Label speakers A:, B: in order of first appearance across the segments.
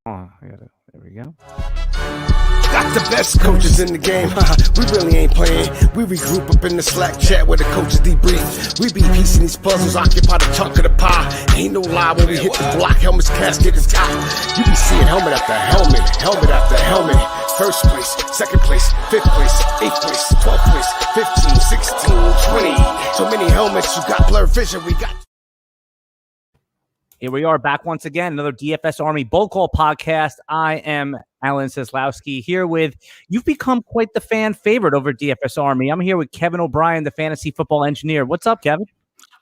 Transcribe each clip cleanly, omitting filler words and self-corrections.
A: Oh, there we go.
B: Got the best coaches in the game. We really ain't playing. We regroup up in the Slack chat where the coaches debrief. We be piecing these puzzles, occupy the chunk of the pie. Ain't no lie when we hit the block. Helmets, casket, and tie. You be seeing helmet after helmet, helmet after helmet. First place, second place, fifth place, eighth place, 12th place, 15, 16, 20. So many helmets, you got blurred vision. We got.
A: Here we are back once again, another DFS Army Bull Call podcast. I am Alan Seslowsky here with, you've become quite the fan favorite over DFS Army. I'm here with Kevin OBrien, the fantasy football engineer. What's up, Kevin?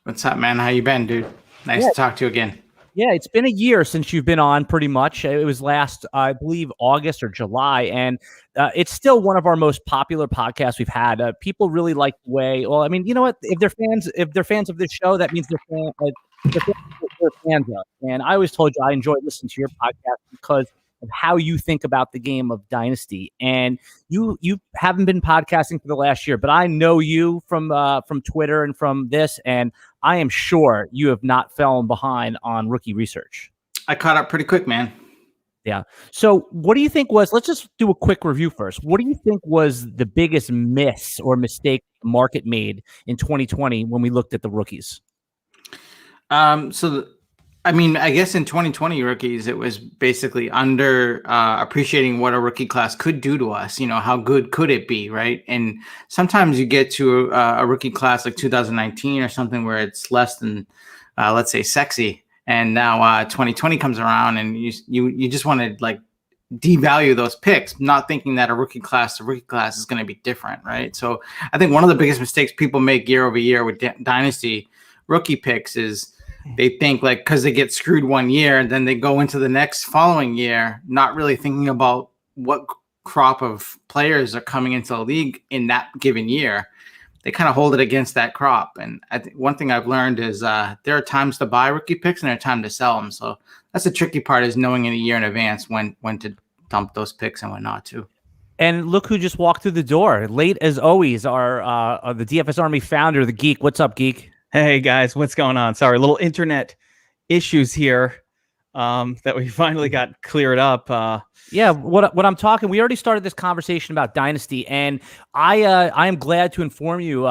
C: What's up, man? How you been, dude? Nice to talk to you again.
A: Yeah, it's been a year since you've been on pretty much. It was last, I believe, August or July, and it's still one of our most popular podcasts we've had. People really like the way, well, I mean, you know what? If they're fans of this show, that means they're fans of. And I always told you I enjoy listening to your podcast because of how you think about the game of Dynasty. And you haven't been podcasting for the last year, but I know you from Twitter and from this, and I am sure you have not fallen behind on rookie research.
C: I caught up pretty quick, man.
A: Yeah. So what do you think was, let's just do a quick review first. What do you think was the biggest miss or mistake the market made in 2020 when we looked at the rookies?
C: I guess in 2020 rookies, it was basically under appreciating what a rookie class could do to us. You know, how good could it be, right? And sometimes you get to a rookie class like 2019 or something where it's less than, let's say, sexy. And now 2020 comes around, and you just want to like devalue those picks, not thinking that a rookie class is going to be different, right? So I think one of the biggest mistakes people make year over year with Dynasty rookie picks is they think like because they get screwed one year, then they go into the next following year not really thinking about what crop of players are coming into the league in that given year. They kind of hold it against that crop. And I think one thing I've learned is there are times to buy rookie picks and there are times to sell them. So that's the tricky part, is knowing in a year in advance when to dump those picks and when not to.
A: And look who just walked through the door, late as always, our the DFS Army founder, the Geek. What's up, Geek?
D: Hey guys, what's going on? Sorry, little internet issues here that we finally got cleared up.
A: Yeah, what I'm talking, we already started this conversation about Dynasty, and I am glad to inform you,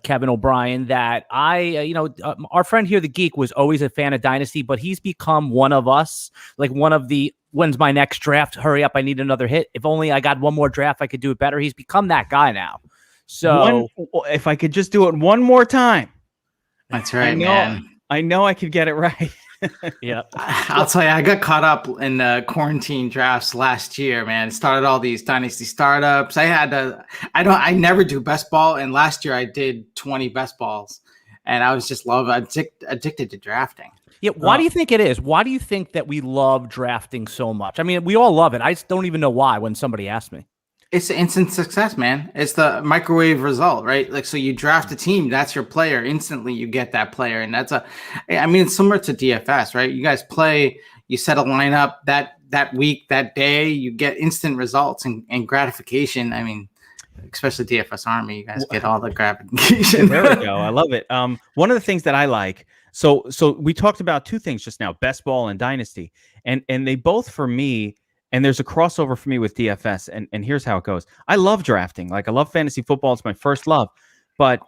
A: Kevin OBrien, that our friend here, the Geek, was always a fan of Dynasty, but he's become one of us, like one of the, when's my next draft? Hurry up, I need another hit. If only I got one more draft, I could do it better. He's become that guy now. So
D: if I could just do it one more time.
C: That's right, man.
D: I know I could get it right.
A: Yeah.
C: I'll tell you, I got caught up in the quarantine drafts last year, man. Started all these Dynasty startups. I never do best ball. And last year I did 20 best balls, and I was just addicted to drafting.
A: Yeah. Why do you think it is? Why do you think that we love drafting so much? I mean, we all love it. I just don't even know why when somebody asks me.
C: It's the instant success, man. It's the microwave result, right? Like, so you draft a team, that's your player. Instantly, you get that player. And it's similar to DFS, right? You guys play, you set a lineup that week, that day, you get instant results and gratification. I mean, especially DFS Army, you guys get all the gratification.
D: There we go. I love it. One of the things that I like, so we talked about two things just now, best ball and Dynasty. And they both, for me, and there's a crossover for me with DFS, and here's how it goes. I love drafting. Like, I love fantasy football. It's my first love. But,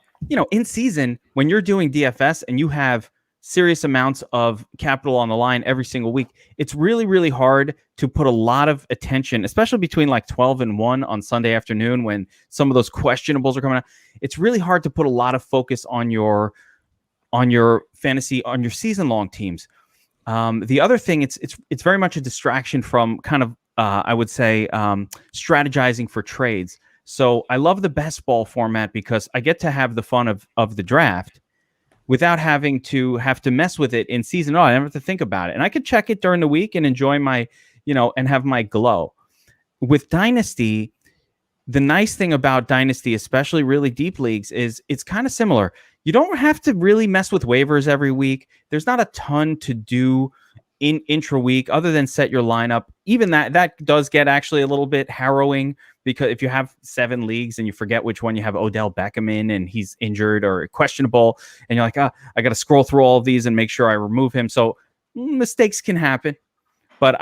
D: in season, when you're doing DFS and you have serious amounts of capital on the line every single week, it's really, really hard to put a lot of attention, especially between like 12 and 1 on Sunday afternoon when some of those questionables are coming out. It's really hard to put a lot of focus on your fantasy, on your season-long teams. The other thing, it's very much a distraction from kind of, I would say, strategizing for trades. So I love the best ball format because I get to have the fun of the draft without having to mess with it in season. I never have to think about it. And I could check it during the week and enjoy my, and have my glow. With Dynasty, the nice thing about Dynasty, especially really deep leagues, is it's kind of similar. You don't have to really mess with waivers every week. There's not a ton to do in intra week other than set your lineup. Even that does get actually a little bit harrowing, because if you have 7 leagues and you forget which one you have Odell Beckham in and he's injured or questionable, and you're like, I got to scroll through all of these and make sure I remove him. So mistakes can happen, but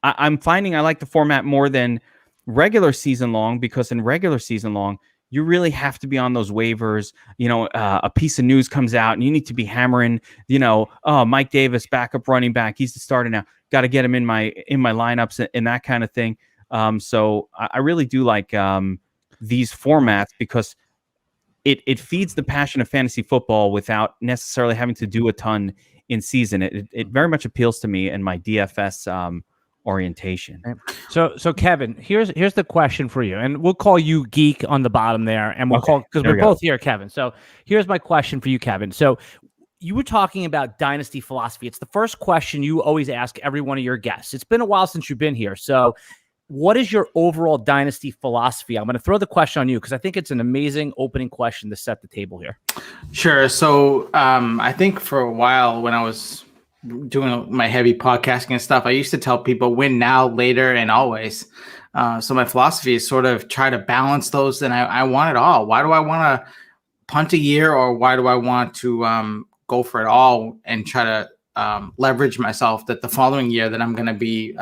D: I'm finding I like the format more than regular season long, because in regular season long, you really have to be on those waivers. A piece of news comes out and you need to be hammering, oh, Mike Davis, backup running back, he's the starter now. Got to get him in my lineups and that kind of thing. So I really do like these formats, because it feeds the passion of fantasy football without necessarily having to do a ton in season. It very much appeals to me and my DFS orientation.
A: So Kevin, here's the question for you, and we'll call you Geek on the bottom there, and we'll call, because we're both here, Kevin. So here's my question for you, Kevin. So you were talking about Dynasty Philosophy. It's the first question you always ask every one of your guests. It's been a while since you've been here. So what is your overall Dynasty philosophy? I'm going to throw the question on you, because I think it's an amazing opening question to set the table here.
C: Sure. So I think for a while, when I was doing my heavy podcasting and stuff, I used to tell people win now, later, and always. So my philosophy is sort of try to balance those. And I want it all. Why do I want to punt a year, or why do I want to go for it all and try to leverage myself that the following year that I'm going to be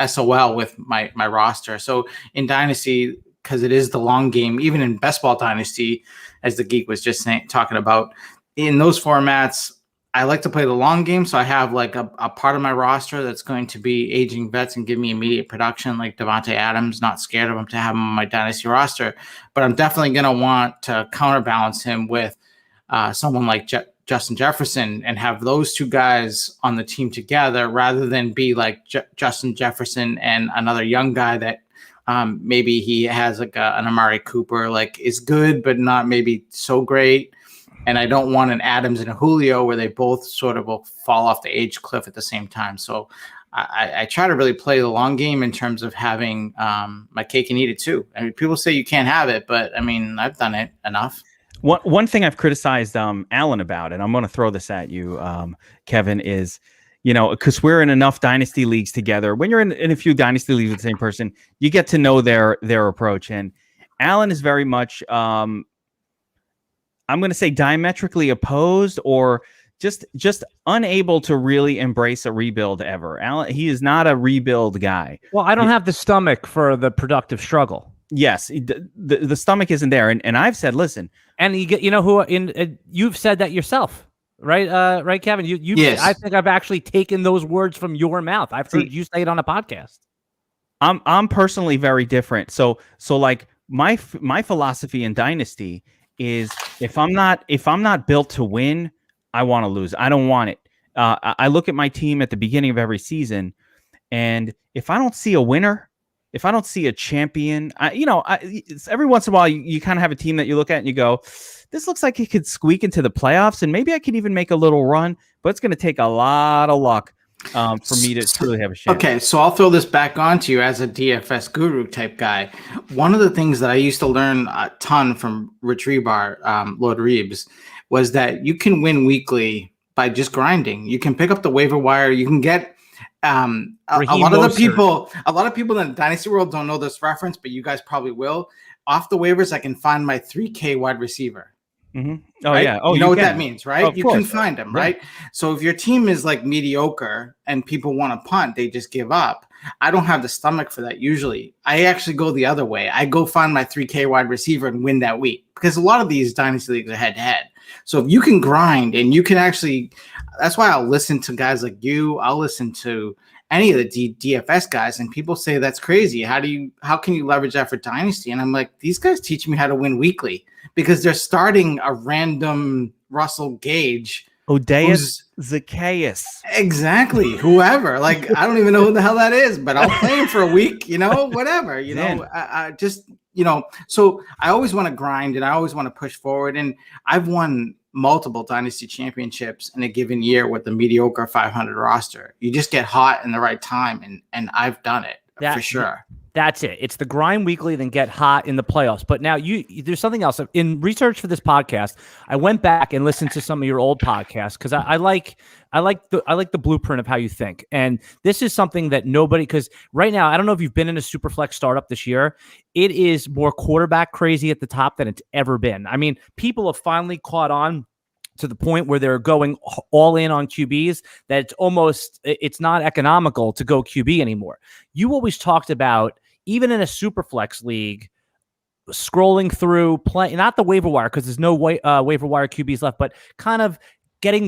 C: SOL with my roster? So in Dynasty, because it is the long game, even in Best Ball Dynasty, as the Geek was just talking about, in those formats, I like to play the long game. So I have like a part of my roster that's going to be aging vets and give me immediate production, like Devontae Adams. Not scared of him to have him on my Dynasty roster, but I'm definitely going to want to counterbalance him with someone like Justin Jefferson, and have those two guys on the team together, rather than be like Justin Jefferson and another young guy that maybe he has like an Amari Cooper, like is good, but not maybe so great. And I don't want an Adams and a Julio where they both sort of will fall off the age cliff at the same time. So I try to really play the long game in terms of having my cake and eat it too. I mean, people say you can't have it, but I mean, I've done it enough.
D: One thing I've criticized Alan about, and I'm going to throw this at you, Kevin, is, because we're in enough dynasty leagues together. When you're in a few dynasty leagues with the same person, you get to know their approach. And Alan is very much, I'm going to say, diametrically opposed, or just unable to really embrace a rebuild ever. Alan, he is not a rebuild guy.
A: Well, I don't have the stomach for the productive struggle.
D: Yes, the stomach isn't there, and I've said, listen,
A: and you've said that yourself, right? Right, Kevin.
C: Yes.
A: I think I've actually taken those words from your mouth. I've heard you say it on a podcast.
D: I'm personally very different. So like my philosophy in Dynasty is, if I'm not built to win, I want to lose. I don't want it. I look at my team at the beginning of every season, and if I don't see a winner, if I don't see a champion, every once in a while you kind of have a team that you look at and you go, this looks like it could squeak into the playoffs, and maybe I could even make a little run, but it's going to take a lot of luck for me to truly have a chance.
C: Okay, so I'll throw this back onto you as a DFS guru type guy. One of the things that I used to learn a ton from Rich Rebar, Lord Reeves, was that you can win weekly by just grinding. You can pick up the waiver wire. You can get a lot of people in the Dynasty world don't know this reference, but you guys probably will. Off the waivers, I can find my 3K wide receiver.
D: Mm-hmm. Oh,
C: right?
D: yeah. Oh,
C: you know what that means, right?
D: Oh,
C: you can find them, right? Yeah. So if your team is like mediocre and people want to punt, they just give up. I don't have the stomach for that usually. I actually go the other way. I go find my 3K wide receiver and win that week, because a lot of these Dynasty leagues are head-to-head. So if you can grind and you can actually – that's why I'll listen to guys like you. I'll listen to any of the DFS guys, and people say that's crazy. How can you leverage that for Dynasty? And I'm like, these guys teach me how to win weekly, because they're starting a random Russell Gage.
D: Odeus Zacchaeus.
C: Exactly. Whoever. Like, I don't even know who the hell that is, but I'll play him for a week, whatever, I just, so I always want to grind and I always want to push forward. And I've won multiple Dynasty championships in a given year with the mediocre 500 roster. You just get hot in the right time. And I've done it for sure.
A: That's it. It's the grind weekly, then get hot in the playoffs. But now there's something else. In research for this podcast, I went back and listened to some of your old podcasts, because I like the blueprint of how you think. And this is something that because right now, I don't know if you've been in a Superflex startup this year. It is more quarterback crazy at the top than it's ever been. I mean, people have finally caught on to the point where they're going all in on QBs that it's not economical to go QB anymore. You always talked about, even in a Superflex league, scrolling through not the waiver wire, because there's no waiver wire QBs left, but kind of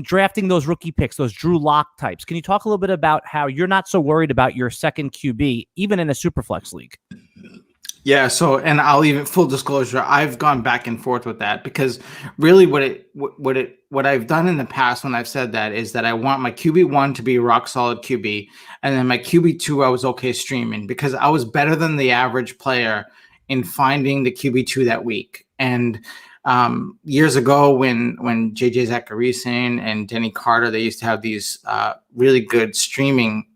A: drafting those rookie picks, those Drew Lock types. Can you talk a little bit about how you're not so worried about your second QB, even in a Superflex league?
C: Yeah. So, and I'll even, full disclosure, I've gone back and forth with that, because really what I've done in the past when I've said that is that I want my QB1 to be a rock solid QB. And then my QB2, I was okay streaming, because I was better than the average player in finding the QB2 that week. And years ago, when JJ Zachariason and Denny Carter, they used to have these really good streaming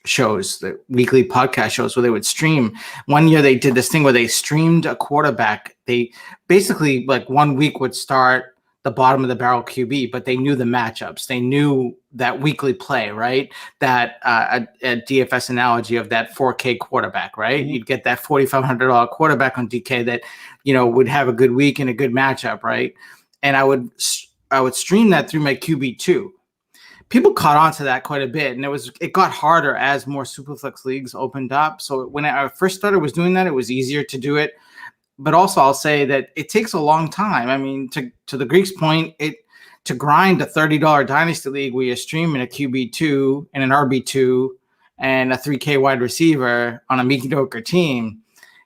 C: shows, the weekly podcast shows where they would stream. One year they did this thing where they streamed a quarterback. They basically, like, 1 week would start the bottom of the barrel QB, but they knew the matchups. They knew that weekly play, right? That a DFS analogy of that 4K quarterback, right? Mm-hmm. You'd get that $4,500 quarterback on DK that, would have a good week and a good matchup, right? And I would stream that through my QB2. People caught on to that quite a bit, and it got harder as more Superflex leagues opened up. So when I first started doing that, it was easier to do it. But also, I'll say that it takes a long time. I mean, to the Greek's point, to grind a $30 Dynasty League where you're streaming a QB2 and an RB2 and a 3K wide receiver on a mediocre team,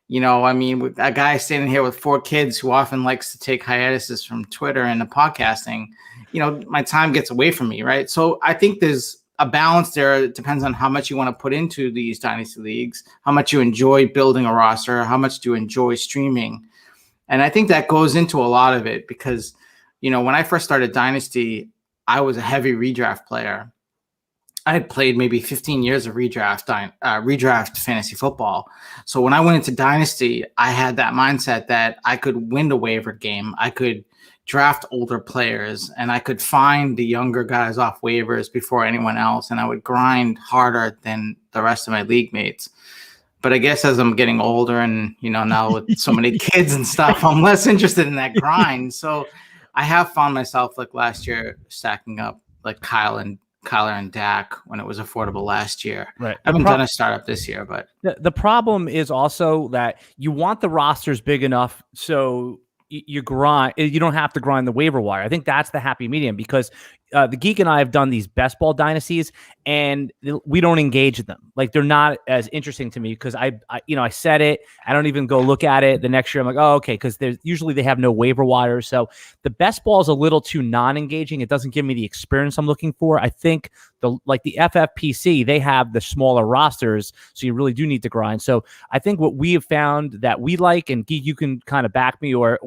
C: with a guy standing here with 4 kids who often likes to take hiatuses from Twitter and the podcasting, my time gets away from me, right? So I think there's a balance there. It depends on how much you want to put into these Dynasty Leagues, how much you enjoy building a roster, how much do you enjoy streaming. And I think that goes into a lot of it, because, when I first started Dynasty, I was a heavy redraft player. I had played maybe 15 years of redraft fantasy football. So when I went into Dynasty, I had that mindset that I could win the waiver game. I could draft older players, and I could find the younger guys off waivers before anyone else, and I would grind harder than the rest of my league mates. But I guess as I'm getting older and, now with so many kids and stuff, I'm less interested in that grind. So I have found myself, like last year, stacking up like Kyler and Dak when it was affordable last year.
A: Right.
C: I haven't done a startup this year, but
A: the problem is also that you want the rosters big enough so you don't have to grind the waiver wire. I think that's the happy medium, because the Geek and I have done these best ball dynasties, and we don't engage them. Like, they're not as interesting to me, because I set it. I don't even go look at it. The next year I'm like, oh, okay, because they have no waiver wire. So the best ball is a little too non-engaging. It doesn't give me the experience I'm looking for. I think the FFPC, they have the smaller rosters, so you really do need to grind. So I think what we have found that we like, and Geek, you can kind of back me or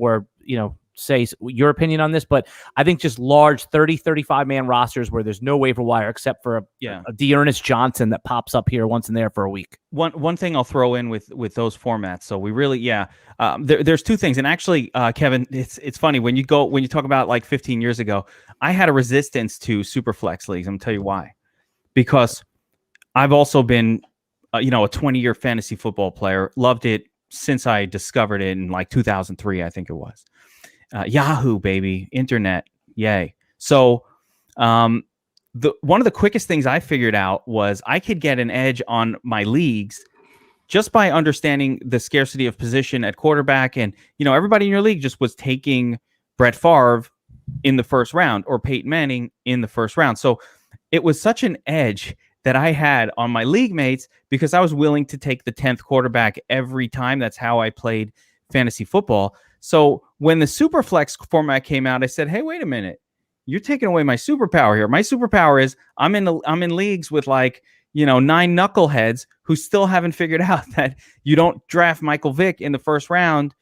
A: say your opinion on this, but I think just large 30, 35 man rosters where there's no waiver wire except for a Dearness Johnson that pops up here once and there for a week.
D: One thing I'll throw in with those formats. So we really, there's 2 things. And actually, Kevin, it's funny when you talk about like 15 years ago, I had a resistance to Superflex leagues. I'm gonna tell you why. Because I've also been, a 20-year fantasy football player, loved it since I discovered it in like 2003, I think it was. Yahoo, baby, internet, yay. So one of the quickest things I figured out was I could get an edge on my leagues just by understanding the scarcity of position at quarterback. And, everybody in your league just was taking Brett Favre in the first round or Peyton Manning in the first round. So it was such an edge that I had on my league mates because I was willing to take the 10th quarterback every time. That's how I played fantasy football. So when the Superflex format came out, I said, hey, wait a minute. You're taking away my superpower here. My superpower is I'm in leagues with 9 knuckleheads who still haven't figured out that you don't draft Michael Vick in the first round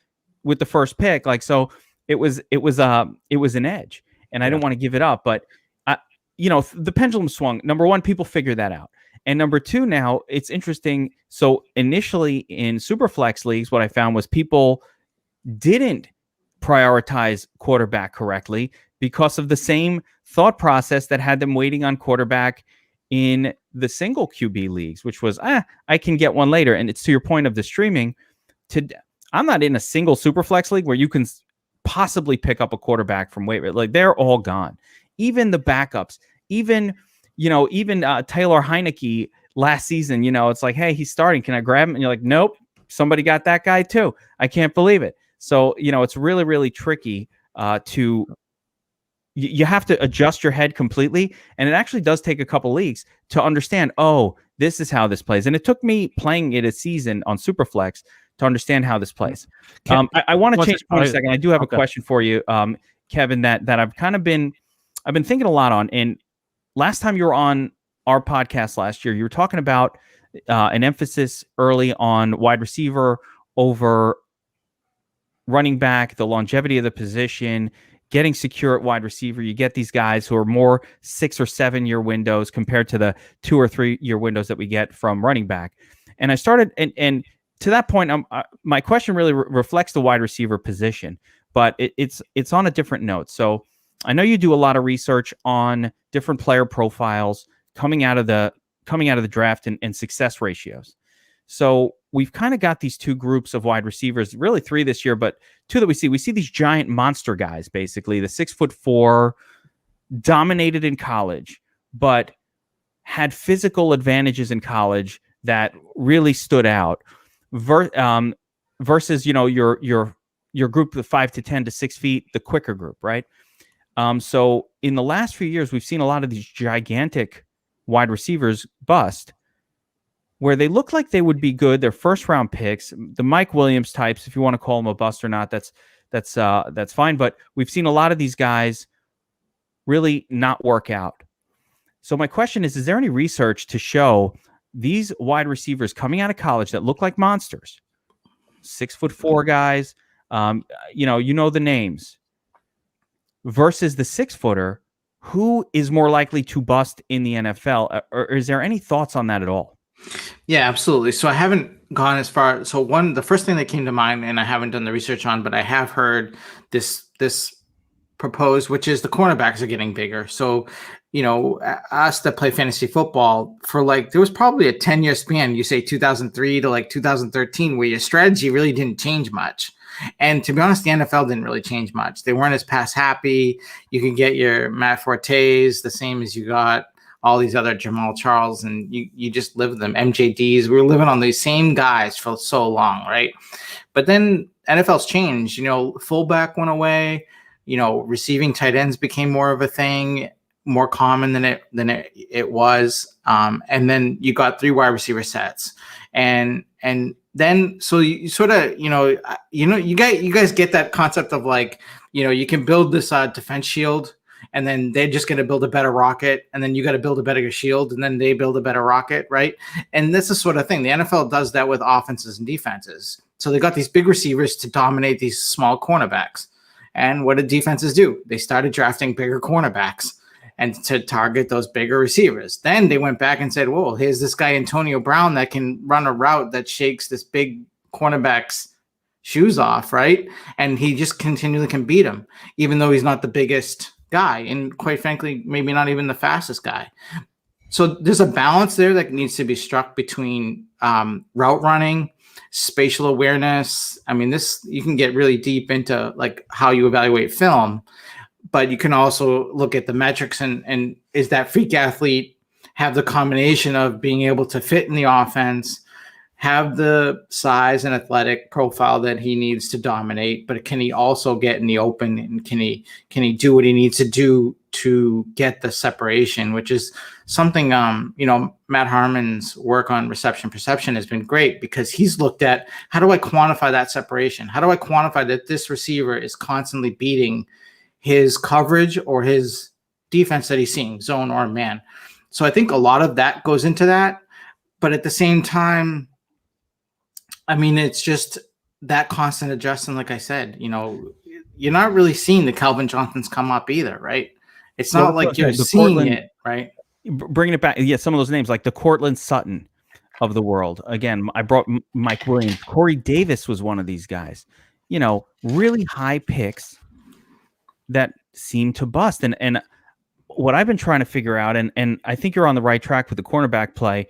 D: with the first pick. So it was an edge, and I didn't want to give it up. But the pendulum swung. Number one, people figured that out. And number two, now it's interesting. So initially in Superflex leagues, what I found was people didn't prioritize quarterback correctly because of the same thought process that had them waiting on quarterback in the single QB leagues, which was, I can get one later. And it's to your point of the streaming. I'm not in a single Superflex league where you can possibly pick up a quarterback from waiver. Like they're all gone. Even the backups, even Taylor Heineke last season, it's like, hey, he's starting. Can I grab him? And you're like, nope, somebody got that guy too. I can't believe it. So, it's really, really tricky you have to adjust your head completely. And it actually does take a couple leagues to understand, oh, this is how this plays. And it took me playing it a season on Superflex to understand how this plays. I want to change for a second. I do have a question for you, Kevin, that I've been thinking a lot on. And last time you were on our podcast last year, you were talking about an emphasis early on wide receiver over running back, the longevity of the position, getting secure at wide receiver. You get these guys who are more 6 or 7 year windows compared to the 2 or 3 year windows that we get from running back. And I started, and to that point, my question really reflects the wide receiver position, but it's on a different note. So I know you do a lot of research on different player profiles coming out of the draft and success ratios. So we've kind of got these two groups of wide receivers, really 3 this year, but 2 that we see these giant monster guys, basically the 6'4", dominated in college, but had physical advantages in college that really stood out versus, your group of 5 to 10 to 6 feet, the quicker group, right? So in the last few years, we've seen a lot of these gigantic wide receivers bust, where they look like they would be good. They're first round picks, the Mike Williams types, if you want to call them a bust or not, that's fine. But we've seen a lot of these guys really not work out. So my question is there any research to show these wide receivers coming out of college that look like monsters, 6'4" guys, the names, versus the 6-footer, who is more likely to bust in the NFL? Or is there any thoughts on that at all?
C: Yeah, absolutely. So I haven't gone as far. So the first thing that came to mind, and I haven't done the research on, but I have heard this proposed, which is the cornerbacks are getting bigger. So, us that play fantasy football for there was probably a 10-year span, you say 2003 to 2013, where your strategy really didn't change much. And to be honest, the NFL didn't really change much. They weren't as pass happy. You can get your Matt Fortes the same as you got all these other Jamal Charles, and you just live with them. MJDs, we were living on these same guys for so long, right? But then NFL's changed. Fullback went away. Receiving tight ends became more of a thing, more common than it was. And then you got 3 wide receiver sets, and then so you sort of you guys get that concept of you can build this defense shield. And then they're just going to build a better rocket. And then you got to build a better shield. And then they build a better rocket, right? And this is sort of thing. The NFL does that with offenses and defenses. So they got these big receivers to dominate these small cornerbacks. And what did defenses do? They started drafting bigger cornerbacks and to target those bigger receivers. Then they went back and said, whoa, here's this guy, Antonio Brown, that can run a route that shakes this big cornerback's shoes off, right? And he just continually can beat him, even though he's not the biggest guy, and quite frankly, maybe not even the fastest guy. So there's a balance there that needs to be struck between route running, spatial awareness. I mean, you can get really deep into how you evaluate film, but you can also look at the metrics and is that freak athlete have the combination of being able to fit in the offense, have the size and athletic profile that he needs to dominate, but can he also get in the open, and can he do what he needs to do to get the separation, which is something, Matt Harmon's work on reception perception has been great, because he's looked at, how do I quantify that separation? How do I quantify that this receiver is constantly beating his coverage or his defense that he's seeing, zone or man? So I think a lot of that goes into that, but at the same time, I mean, it's just that constant adjustment. Like I said, you're not really seeing the Calvin Johnsons come up either, right? It's not like you're seeing it, right?
D: Bringing it back, yeah, some of those names like the Cortland Sutton of the world. Again, I brought Mike Williams. Corey Davis was one of these guys. Really high picks that seem to bust. And what I've been trying to figure out, and I think you're on the right track with the cornerback play.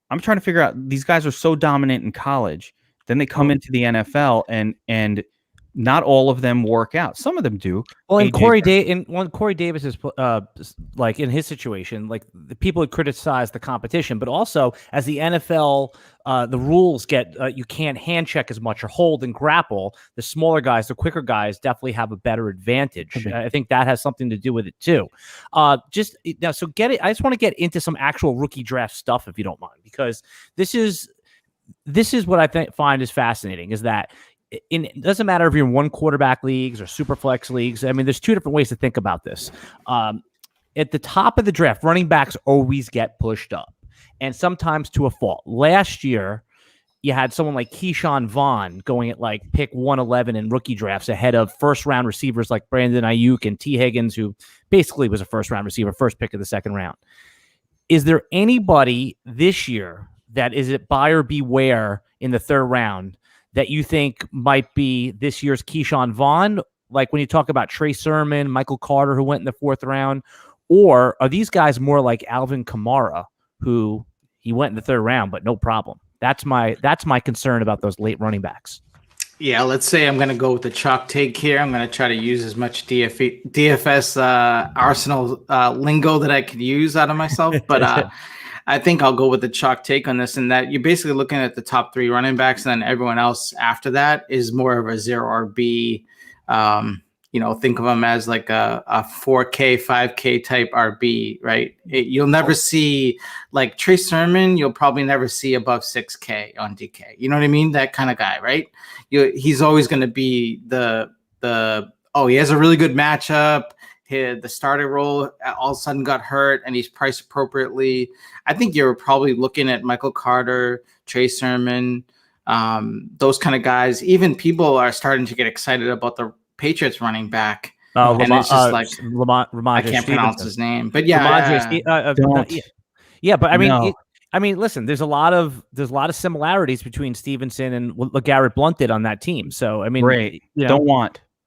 D: I'm trying to figure out, these guys are so dominant in college, then they come into the NFL and not all of them work out. Some of them do.
A: Well, and
D: AJ
A: Corey Davis is like in his situation, like the people would criticize the competition, but also as the NFL, the rules get you can't hand check as much or hold and grapple. The smaller guys, the quicker guys, definitely have a better advantage.
D: Okay.
A: I think that has something to do with it too. Just now, so get it. I just want to get into some actual rookie draft stuff, if you don't mind, because this is what I find is fascinating. Is that it doesn't matter if you're in one quarterback leagues or super flex leagues. I mean, there's two different ways to think about this. At the top of the draft, running backs always get pushed up, and sometimes to a fault. Last year, you had someone like Keyshawn Vaughn going at like pick 111 in rookie drafts ahead of first-round receivers like Brandon Ayuk and T. Higgins, who basically was a first-round receiver, first pick of the second round. Is there anybody this year that is it buyer beware in the third round that you think might be this year's Keyshawn Vaughn? Like when you talk about Trey Sermon, Michael Carter, who went in the fourth round, or are these guys more like Alvin Kamara, who he went in the third round, but no problem? That's my concern about those late running backs.
C: Yeah, let's say I'm going to go with the chalk take here. I'm going to try to use as much DFS Arsenal lingo that I could use out of myself, but I think I'll go with the chalk take on this, and that you're basically looking at the top three running backs, and then everyone else after that is more of a 0 RB. Think of them as like a 4K, 5K type RB, right? You'll never see like Trey Sermon. You'll probably never see above 6K on DK. You know what I mean? That kind of guy, right? He's always going to be he has a really good matchup. The starter role all of a sudden got hurt and he's priced appropriately. I think you're probably looking at Michael Carter, Trey Sermon, those kind of guys. Even people are starting to get excited about the Patriots running back. And it's just like I can't pronounce his name, but yeah,
A: but I mean, listen, there's a lot of similarities between Stevenson and what LeGarrette Blount did on that team. So I mean,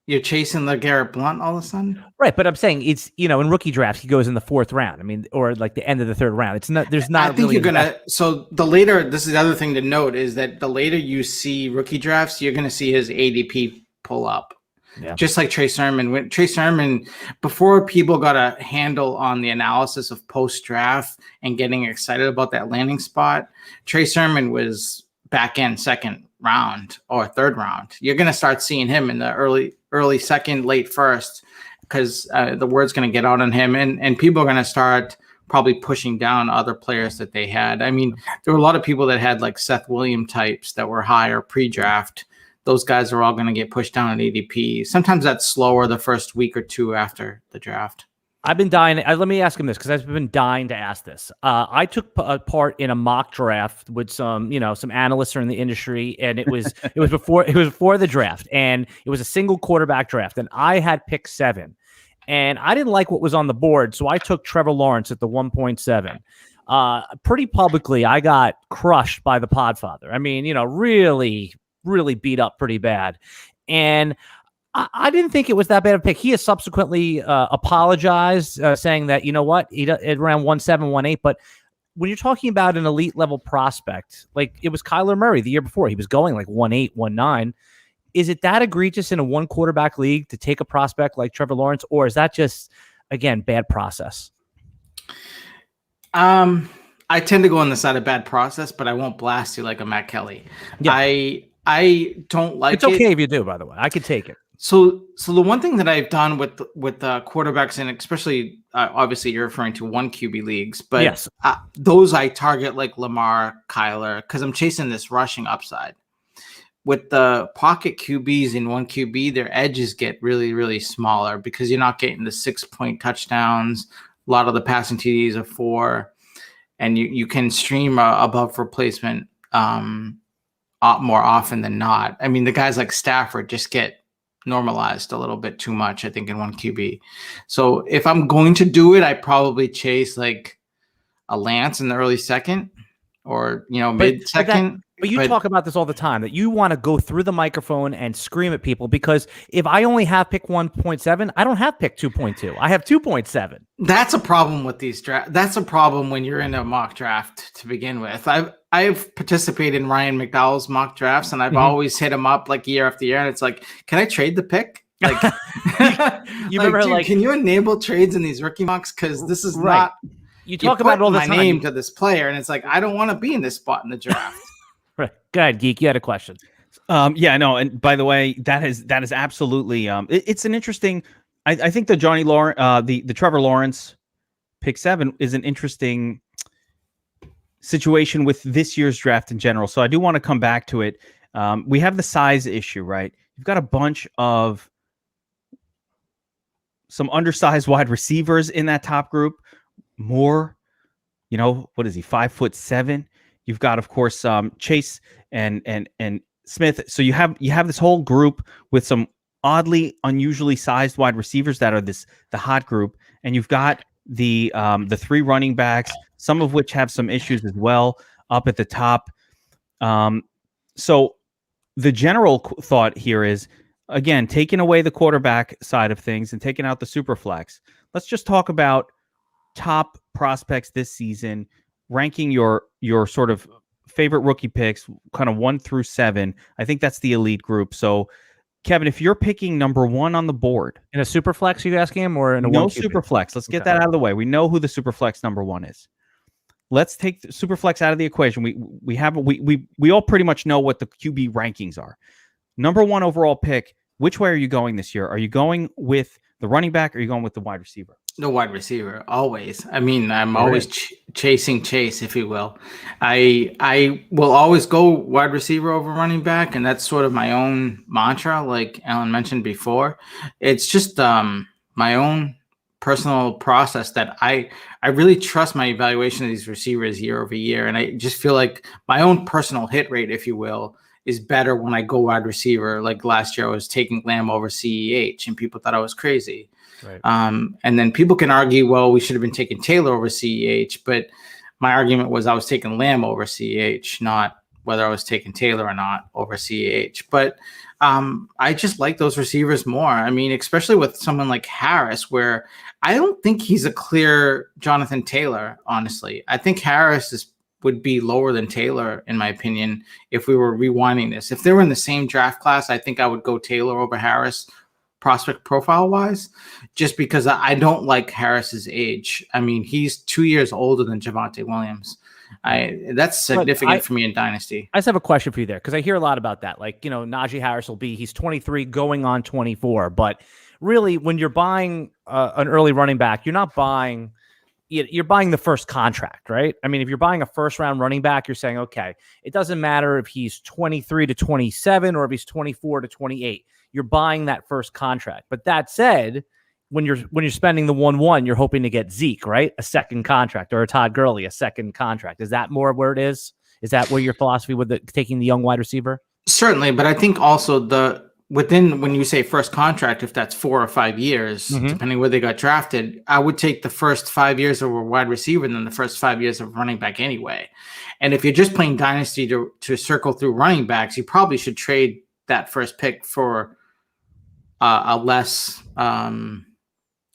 C: You're chasing LeGarrette Blount all of a sudden?
A: Right, but I'm saying it's, in rookie drafts, he goes in the fourth round. I mean, or like the end of the third round. It's not, there's not
C: I think really so the later, this is the other thing to note, is that the later you see rookie drafts, you're going to see his ADP pull up. Yeah. Just like Trey Sermon. When Trey Sermon, before people got a handle on the analysis of post-draft and getting excited about that landing spot, Trey Sermon was back end second round or third round. You're going to start seeing him in the early second, late first, because the word's going to get out on him, and people are going to start probably pushing down other players that they had. I mean, there were a lot of people that had like Seth Williams types that were higher pre-draft. Those guys are all going to get pushed down at ADP. Sometimes that's slower the first week or two after the draft.
A: I've been dying. Let me ask him this, because I've been dying to ask this. I took part in a mock draft with some analysts in the industry, and it was before the draft, and it was a single quarterback draft, and I had pick 7, and I didn't like what was on the board, so I took Trevor Lawrence at the 1.7. Pretty publicly, I got crushed by the Podfather. I mean, really beat up pretty bad, and I didn't think it was that bad of a pick. He has subsequently apologized, saying that, it ran 1.7, 1.8. But when you're talking about an elite level prospect, like it was Kyler Murray the year before, he was going like 1.8, 1.9. Is it that egregious in a one quarterback league to take a prospect like Trevor Lawrence, or is that just, again, bad process?
C: I tend to go on the side of bad process, but I won't blast you like a Matt Kelly. Yeah. I don't like it.
A: It's okay if you do, by the way. I could take it.
C: So the one thing that I've done with quarterbacks, and especially obviously you're referring to one QB leagues, but yes, those I target like Lamar, Kyler, because I'm chasing this rushing upside. With the pocket QBs in one QB, their edges get really, really smaller because you're not getting the 6-point touchdowns. A lot of the passing TDs are 4, and you can stream above replacement more often than not. I mean, the guys like Stafford just get normalized a little bit too much, I think, in one QB. So if I'm going to do it, I probably chase like a Lance in the early second or, mid second.
A: But you talk about this all the time, that you want to go through the microphone and scream at people, because if I only have pick 1.7, I don't have pick 2.2. I have 2.7.
C: That's a problem with these drafts. That's a problem when you're in a mock draft to begin with. I've participated in Ryan McDowell's mock drafts, and I've always hit him up like year after year, and it's like, can I trade the pick? Like,
A: you remember,
C: dude,
A: like,
C: can you enable trades in these rookie mocks? Because this is not.
A: You talk about it all the time.
C: My name to this player, and it's like, I don't want to be in this spot in the draft.
A: Right. Go ahead, Geek. You had a question.
D: Yeah, no. And by the way, that is absolutely. It's an interesting. I think the Johnny Lawrence, the Trevor Lawrence pick 7 is an interesting situation with this year's draft in general. So I do want to come back to it. We have the size issue, right? You've got a bunch of some undersized wide receivers in that top group. More, what is he? 5'7". You've got, of course, Chase and Smith. So you have this whole group with some oddly, unusually sized wide receivers that are the hot group, and you've got the 3 running backs, some of which have some issues as well up at the top. So the general thought here is, again, taking away the quarterback side of things and taking out the super flex. Let's just talk about top prospects this season, ranking your sort of favorite rookie picks, kind of 1 through 7. I think that's the elite group. So, Kevin, if you're picking number 1 on the board
A: in a super flex, you asking him, or in a
D: no super flex? Let's get that out of the way. We know who the super flex number 1 is. Let's take the super flex out of the equation. We all pretty much know what the QB rankings are. Number 1 overall pick. Which way are you going this year? Are you going with the running back, or are you going with the wide receiver?
C: The wide receiver, always. I mean, I'm always chasing Chase, if you will. I will always go wide receiver over running back, and that's sort of my own mantra, like Alan mentioned before. It's just my own personal process that I really trust my evaluation of these receivers year over year, and I just feel like my own personal hit rate, if you will, is better when I go wide receiver. Like last year, I was taking Lamb over CEH, and people thought I was crazy.
A: Right.
C: And then people can argue, well, we should have been taking Taylor over CEH, but my argument was I was taking Lamb over CEH, not whether I was taking Taylor or not over CEH. But I just like those receivers more. I mean, especially with someone like Harris, where I don't think he's a clear Jonathan Taylor, honestly. I think Harris would be lower than Taylor, in my opinion, if we were rewinding this. If they were in the same draft class, I think I would go Taylor over Harris, prospect profile wise, just because I don't like Harris's age. I mean, he's 2 years older than Javonte Williams. That's significant for me in Dynasty.
A: I just have a question for you there, because I hear a lot about that. Like, Najee Harris he's 23 going on 24. But really, when you're buying an early running back, you're not buying you're buying the first contract, right? I mean, if you're buying a first round running back, you're saying, okay, it doesn't matter if he's 23 to 27 or if he's 24 to 28. You're buying that first contract. But that said, when you're spending the 1-1, you're hoping to get Zeke, right? A second contract, or a Todd Gurley, a second contract. Is that more where it is? Is that where your philosophy with taking the young wide receiver?
C: Certainly, but I think also when you say first contract, if that's 4 or 5 years, depending where they got drafted, I would take the first 5 years of a wide receiver than the first 5 years of running back anyway. And if you're just playing Dynasty to circle through running backs, you probably should trade that first pick for a less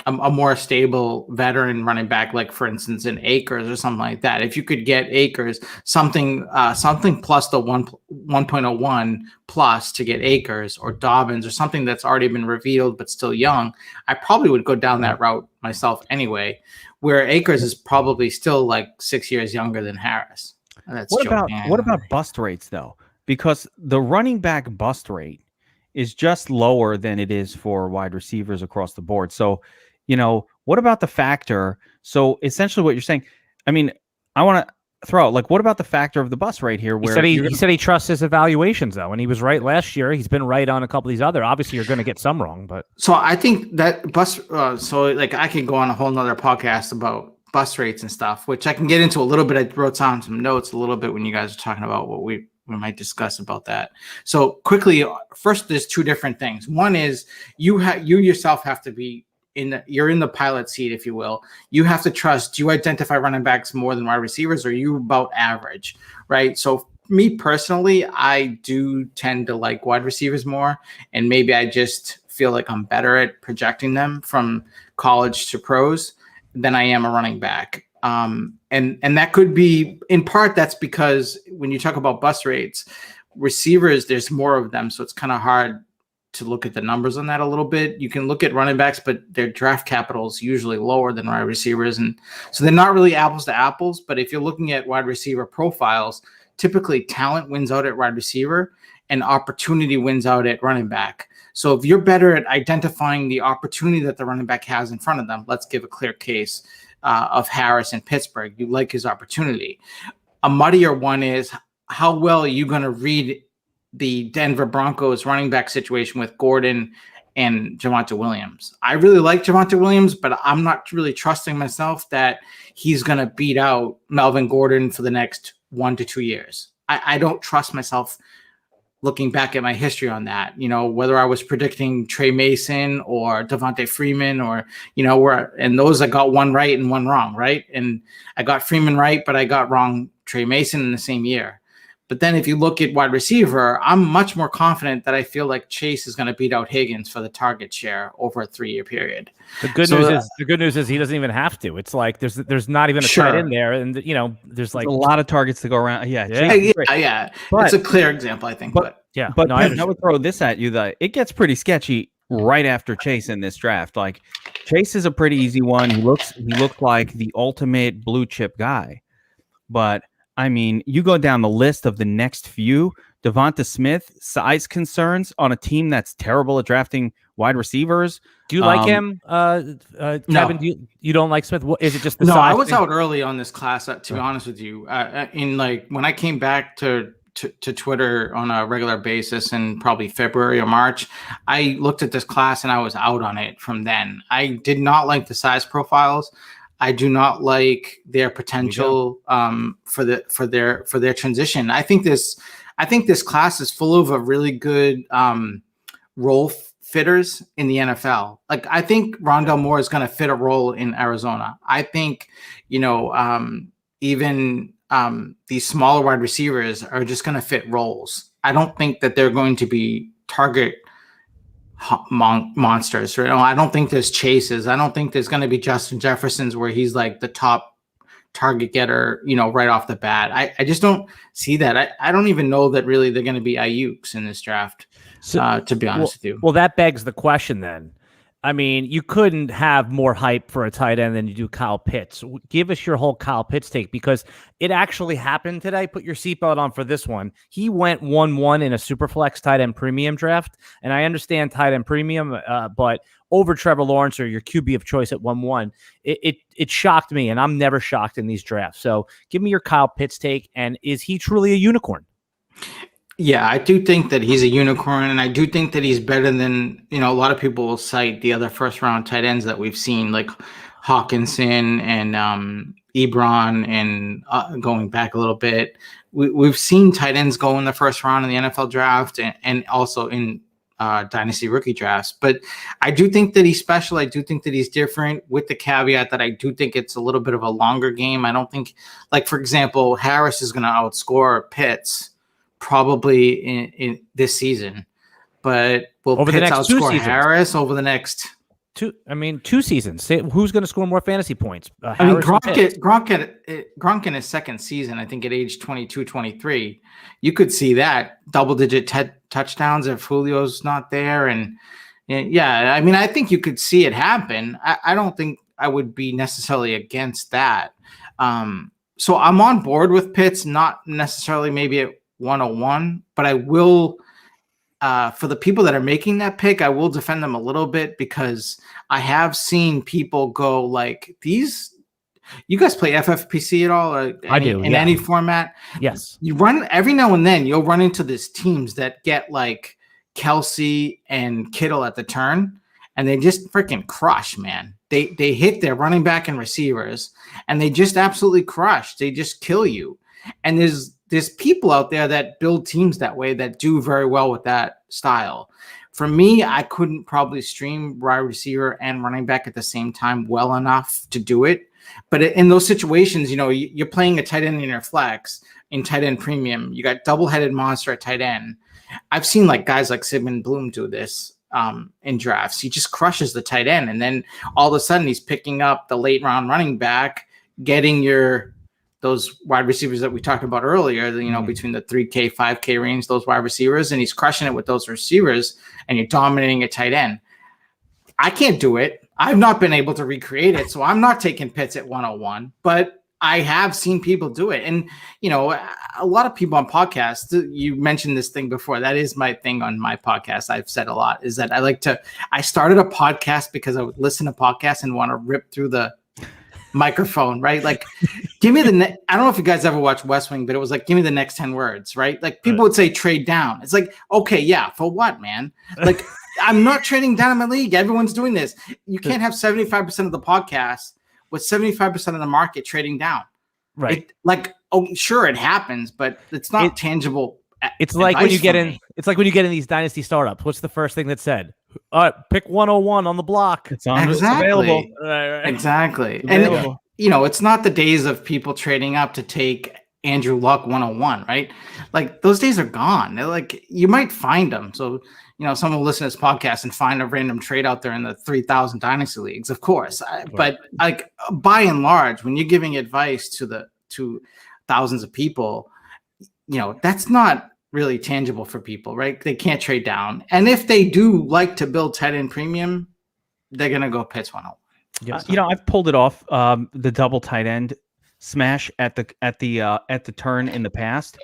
C: a more stable veteran running back, like for instance in Akers or something like that. If you could get Akers, something plus the 1.01 plus to get Akers, or Dobbins, or something that's already been revealed but still young, I probably would go down that route myself anyway, where Akers is probably still like 6 years younger than Harris.
D: What about bust rates though? Because the running back bust rate is just lower than it is for wide receivers across the board. So, what about the factor? So essentially what you're saying, I mean, I want to throw out, like, what about the factor of the bust rate here? Where
A: he said he trusts his evaluations, though, and he was right last year. He's been right on a couple of these other. Obviously, you're going to get some wrong, but
C: so I think that bust. So like I can go on a whole nother podcast about bust rates and stuff, which I can get into a little bit. I wrote down some notes a little bit when you guys are talking about what we might discuss about that. So quickly, first, there's two different things. One is you yourself have to be you're in the pilot seat, if you will. You have to trust. Do you identify running backs more than wide receivers, or are you about average, right? So me personally, I do tend to like wide receivers more, and maybe I just feel like I'm better at projecting them from college to pros than I am a running back. And that could be, in part, that's because when you talk about bust rates, receivers, there's more of them, so it's kind of hard to look at the numbers on that a little bit. You can look at running backs, but their draft capital is usually lower than wide receivers, and so they're not really apples to apples. But if you're looking at wide receiver profiles, typically talent wins out at wide receiver and opportunity wins out at running back. So if you're better at identifying the opportunity that the running back has in front of them, let's give a clear case of Harris in Pittsburgh. You like his opportunity. A muddier one is, how well are you going to read the Denver Broncos running back situation with Gordon and Javonte Williams? I really like Javonte Williams, but I'm not really trusting myself that he's going to beat out Melvin Gordon for the next 1 to 2 years. I don't trust myself looking back at my history on that, whether I was predicting Trey Mason or Devontae Freeman or, and those I got one right and one wrong, right? And I got Freeman right, but I got wrong Trey Mason in the same year. But then if you look at wide receiver, I'm much more confident that I feel like Chase is going to beat out Higgins for the target share over a 3-year period.
A: The good news is he doesn't even have to. It's like there's not even a tight end there, and there's like
D: a lot of targets to go around. Yeah.
C: But, it's a clear example, I think. But
D: I would throw this at you: that it gets pretty sketchy right after Chase in this draft. Like Chase is a pretty easy one. He looked like the ultimate blue chip guy, but I mean, you go down the list of the next few. DeVonta Smith, size concerns on a team that's terrible at drafting wide receivers.
A: Do you like him, Kevin?
C: No.
A: You don't like Smith? Is it just the
C: size? No, I was
A: thing?
C: out early on this class, to be honest with you. When I came back to Twitter on a regular basis in probably February or March, I looked at this class and I was out on it from then. I did not like the size profiles. I do not like their potential for their transition. I think this class is full of a really good role fitters in the NFL. Like I think Rondale Moore is going to fit a role in Arizona. I think even these smaller wide receivers are just going to fit roles. I don't think that they're going to be target monsters. Right? I don't think there's chases. I don't think there's going to be Justin Jefferson's where he's like the top target getter, right off the bat. I just don't see that. I don't even know that really they're going to be Ayuks in this draft, to be honest with you.
A: Well, that begs the question then. I mean, you couldn't have more hype for a tight end than you do Kyle Pitts. Give us your whole Kyle Pitts take, because it actually happened today. Put your seatbelt on for this one. He went 1-1 in a Superflex tight end premium draft. And I understand tight end premium, but over Trevor Lawrence or your QB of choice at 1-1, it shocked me, and I'm never shocked in these drafts. So give me your Kyle Pitts take, and is he truly a unicorn?
C: Yeah, I do think that he's a unicorn, and I do think that he's better than, a lot of people will cite the other first-round tight ends that we've seen, like Hawkinson and OBrien, and going back a little bit. We've seen tight ends go in the first round in the NFL draft and also in dynasty rookie drafts. But I do think that he's special. I do think that he's different, with the caveat that I do think it's a little bit of a longer game. I don't think, like, for example, Harris is going to outscore Pitts probably in this season, but will Pitts outscore Harris over the next
A: 2 seasons? Who's going to score more fantasy points?
C: Gronk in his second season, I think at age 22, 23, you could see that double-digit touchdowns if Julio's not there. And yeah, I mean, I think you could see it happen. I don't think I would be necessarily against that. So I'm on board with Pitts, not necessarily maybe at 101, but I will, for the people that are making that pick, I will defend them a little bit, because I have seen people go like these. You guys play FFPC at all?
A: I do.
C: In any format?
A: Yes.
C: You run every now and then, you'll run into these teams that get like Kelsey and Kittle at the turn, and they just freaking crush, man. They hit their running back and receivers, and they just absolutely crush. They just kill you. And there's people out there that build teams that way that do very well with that style. For me, I couldn't probably stream wide receiver and running back at the same time well enough to do it. But in those situations, you're playing a tight end in your flex in tight end premium. You got double-headed monster at tight end. I've seen like guys like Sigmund Bloom do this in drafts. He just crushes the tight end, and then all of a sudden he's picking up the late round running back, getting those wide receivers that we talked about earlier, between the 3K, 5K range, those wide receivers, and he's crushing it with those receivers, and you're dominating a tight end. I can't do it. I've not been able to recreate it, so I'm not taking Pitts at 101, but I have seen people do it. And, a lot of people on podcasts, you mentioned this thing before. That is my thing on my podcast. I've said a lot is that I started a podcast because I would listen to podcasts and want to rip through the microphone, right? Like, give me I don't know if you guys ever watched West Wing, but it was like, give me the next 10 words, right? Like people would say trade down. It's like, okay, yeah, for what, man? Like, I'm not trading down in my league. Everyone's doing this. You can't have 75% of the podcast with 75% of the market trading down.
A: Right.
C: Sure, it happens, but it's not tangible.
A: It's like when you get in. It's like when you get in these dynasty startups. What's the first thing that said? Pick 101 on the block.
D: It's on.
C: Exactly.
D: It's available.
A: Right.
C: Exactly.
D: Available.
C: And it's not the days of people trading up to take Andrew Luck 101, right? Like those days are gone. They're like, you might find them. So, someone will listen to this podcast and find a random trade out there in the 3,000 dynasty leagues, of course. But like by and large, when you're giving advice to thousands of people, that's not really tangible for people, right? They can't trade down. And if they do like to build tight end premium, they're going to go Pitts 101.
D: I've pulled it off, the double tight end smash at the turn in the past.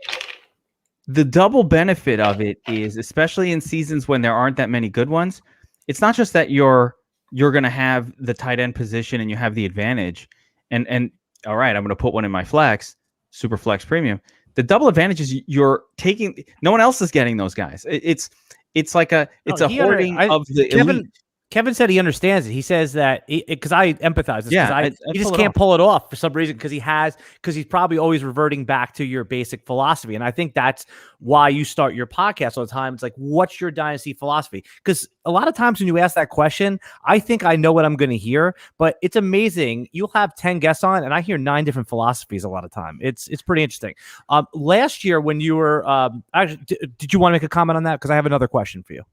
D: The double benefit of it is, especially in seasons when there aren't that many good ones, it's not just that you're going to have the tight end position and you have the advantage. And all right, I'm going to put one in my flex, Superflex premium. The double advantage is you're taking. No one else is getting those guys. It's like a hoarding of the elite.
A: Kevin said he understands it. He says that because I empathize. He just can't pull it off for some reason because he's probably always reverting back to your basic philosophy. And I think that's why you start your podcast all the time. It's like, what's your dynasty philosophy? Because a lot of times when you ask that question, I think I know what I'm going to hear, but it's amazing. You'll have 10 guests on and I hear 9 different philosophies a lot of time. It's pretty interesting. Last year when you were, did you want to make a comment on that? Because I have another question for you.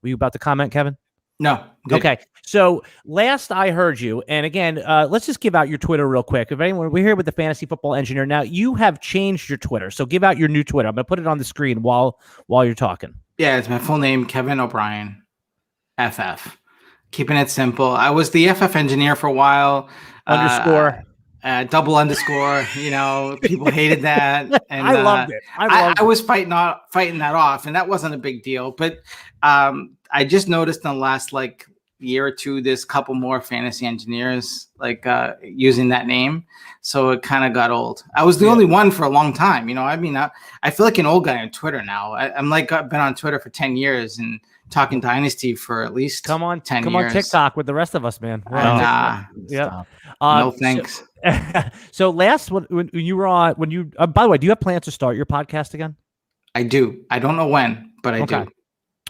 A: Were you about to comment, Kevin?
C: No. Good.
A: Okay. So last I heard you, and again, let's just give out your Twitter real quick. If anyone, we're here with the Fantasy Football Engineer. Now you have changed your Twitter, so give out your new Twitter. I'm gonna put it on the screen while you're talking.
C: Yeah, it's my full name, Kevin OBrien, FF. Keeping it simple. I was the FF engineer for a while.
A: Underscore.
C: Double underscore. People hated that. And
A: I loved it.
C: I was fighting that off, and that wasn't a big deal. But I just noticed in the last year or two, there's a couple more fantasy engineers using that name, so it kind of got old. I was the only one for a long time. I feel like an old guy on Twitter now. I've been on Twitter for 10 years and talking Dynasty for at least 10 years.
A: Come on TikTok with the rest of us, man.
C: Nah.
A: Yeah.
C: No thanks.
A: So last when you were on, by the way, do you have plans to start your podcast again?
C: I do. I don't know when, but I do.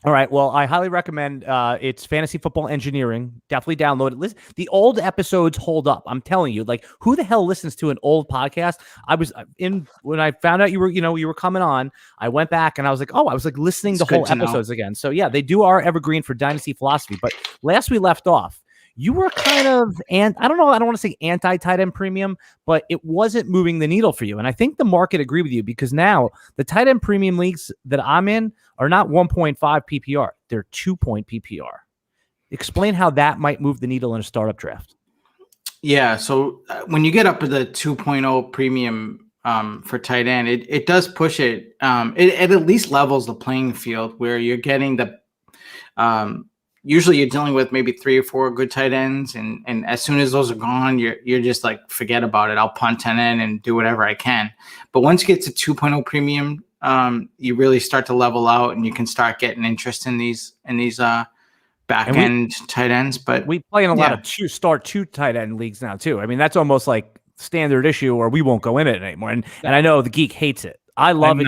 A: All right. Well, I highly recommend it's Fantasy Football Engineering. Definitely download it. Listen, the old episodes hold up. I'm telling you, who the hell listens to an old podcast? I was when I found out you were coming on, I went back and I was like, listening to whole episodes again. So yeah, they do are evergreen for Dynasty Philosophy. But last we left off, you were kind of, and I don't want to say anti-tight end premium, but it wasn't moving the needle for you. And I think the market agreed with you because now the tight end premium leagues that I'm in are not 1.5 PPR. They're 2-point PPR. Explain how that might move the needle in a startup draft.
C: Yeah. So when you get up to the 2.0 premium for tight end, it does push it. It at least levels the playing field where you're getting the, usually you're dealing with maybe 3 or 4 good tight ends. And as soon as those are gone, you're just like, forget about it. I'll punt 10 in and do whatever I can. But once you get to 2.0 premium, you really start to level out and you can start getting interest in these back end tight ends. But
A: we play in a lot of start 2 tight end leagues now too. I mean, that's almost like standard issue or we won't go in it anymore. And I know the Geek hates it. I love it.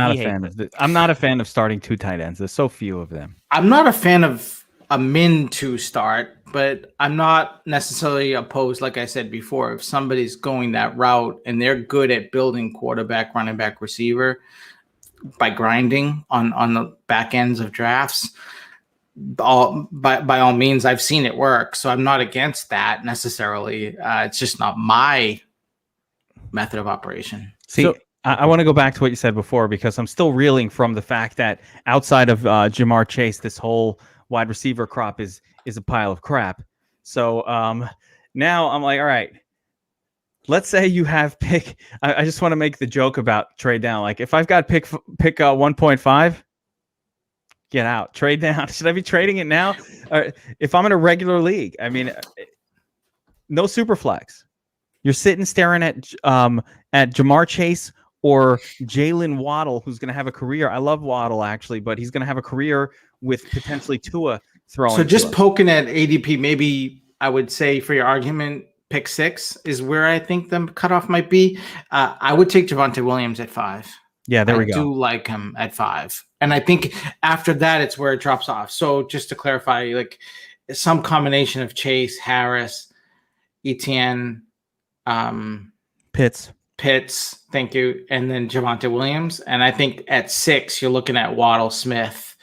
D: I'm not a fan of starting 2 tight ends. There's so few of them.
C: I'm not a fan of a min to start, but I'm not necessarily opposed, like I said before, if somebody's going that route and they're good at building quarterback, running back, receiver by grinding on the back ends of drafts. By all means, I've seen it work, so I'm not against that necessarily. It's just not my method of operation.
D: See, I want to go back to what you said before, because I'm still reeling from the fact that outside of Jamar Chase, this whole wide receiver crop is a pile of crap. So now I'm like, all right, let's say you have pick. I just want to make the joke about trade down. Like, if I've got pick 1.5, get out, trade down. Should I be trading it now? If I'm in a regular league, I mean, no Superflex. You're sitting staring at Jamar Chase or Jalen Waddle, who's going to have a career. I love Waddle, actually, but he's going to have a career with potentially Tua throwing.
C: So just poking at ADP, maybe I would say for your argument, pick 6 is where I think the cutoff might be. I would take DeVonta Williams at 5.
D: Yeah, there we go.
C: I do like him at 5. And I think after that, it's where it drops off. So just to clarify, like some combination of Chase, Harris, Etienne,
D: Pitts,
C: thank you, and then Javonte Williams. And I think at 6, you're looking at Waddle, Smith.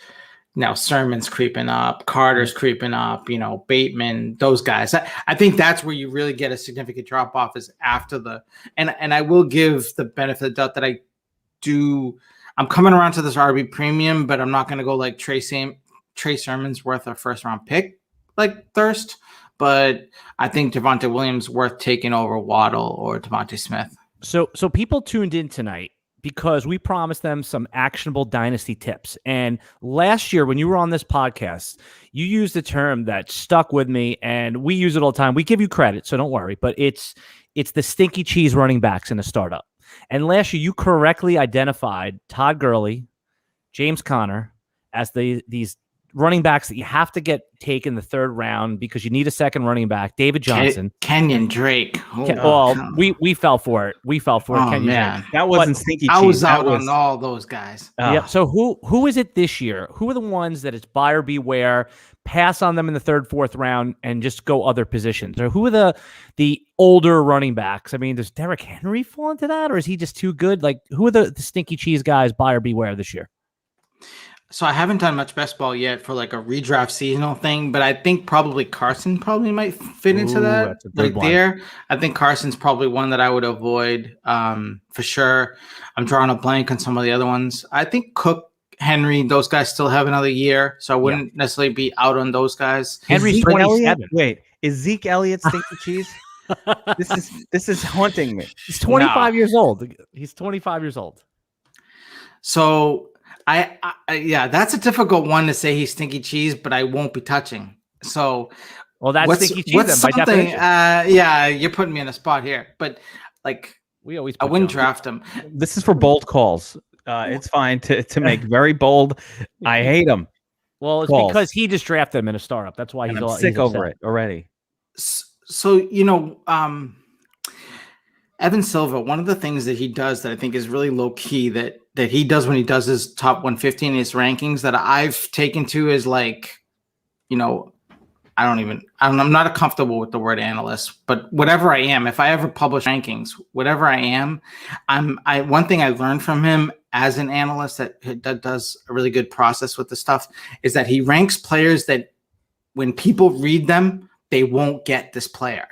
C: Now Sermon's creeping up, Carter's creeping up, Bateman, those guys. I think that's where you really get a significant drop off is after the and I will give the benefit of the doubt that I'm coming around to this RB premium, but I'm not going to go like Trey Sermon's worth a first round pick like Thirst. But I think Javonte Williams worth taking over Waddle or DeVonta Smith.
A: So people tuned in tonight because we promised them some actionable dynasty tips. And last year when you were on this podcast, you used a term that stuck with me, and we use it all the time. We give you credit, so don't worry. But it's the stinky cheese running backs in a startup. And last year you correctly identified Todd Gurley, James Conner as these running backs that you have to get taken the 3rd round because you need a second running back. David Johnson,
C: Kenyon Drake.
A: We fell for it. Kenyon
C: man,
A: Drake.
D: that wasn't Stinky Cheese.
C: I was out on all those guys.
A: Yeah. So who is it this year? Who are the ones that it's buyer beware? Pass on them in the 3rd, 4th round and just go other positions? Or who are the older running backs? I mean, does Derrick Henry fall into that, or is he just too good? Like, who are the Stinky Cheese guys buyer beware this year?
C: So I haven't done much best ball yet for like a redraft seasonal thing, but I think probably Carson might fit into that right there. I think Carson's probably one that I would avoid for sure. I'm drawing a blank on some of the other ones. I think Cook, Henry, those guys still have another year, so I wouldn't necessarily be out on those guys.
A: Henry's 27.
D: Wait, is Zeke Elliott Stinky Cheese? This is haunting me.
A: He's 25 years old. He's 25 years old.
C: So yeah, that's a difficult one to say he's Stinky Cheese, but I won't be touching. So,
A: well, that's Stinky Cheese. What's
C: something?
A: By definition.
C: Yeah, you're putting me in a spot here, but like I wouldn't draft him.
D: This is for bold calls. It's fine to make very bold. I hate him.
A: Well, it's because he just drafted him in a startup. That's why
D: I'm sick over it already.
C: So Evan Silva, one of the things that he does that I think is really low key that he does when he does his top 150 in his rankings that I've taken to is like, I'm not comfortable with the word analyst, but whatever I am, if I ever publish rankings, whatever I am, one thing I learned from him as an analyst that does a really good process with the stuff is that he ranks players that when people read them, they won't get this player.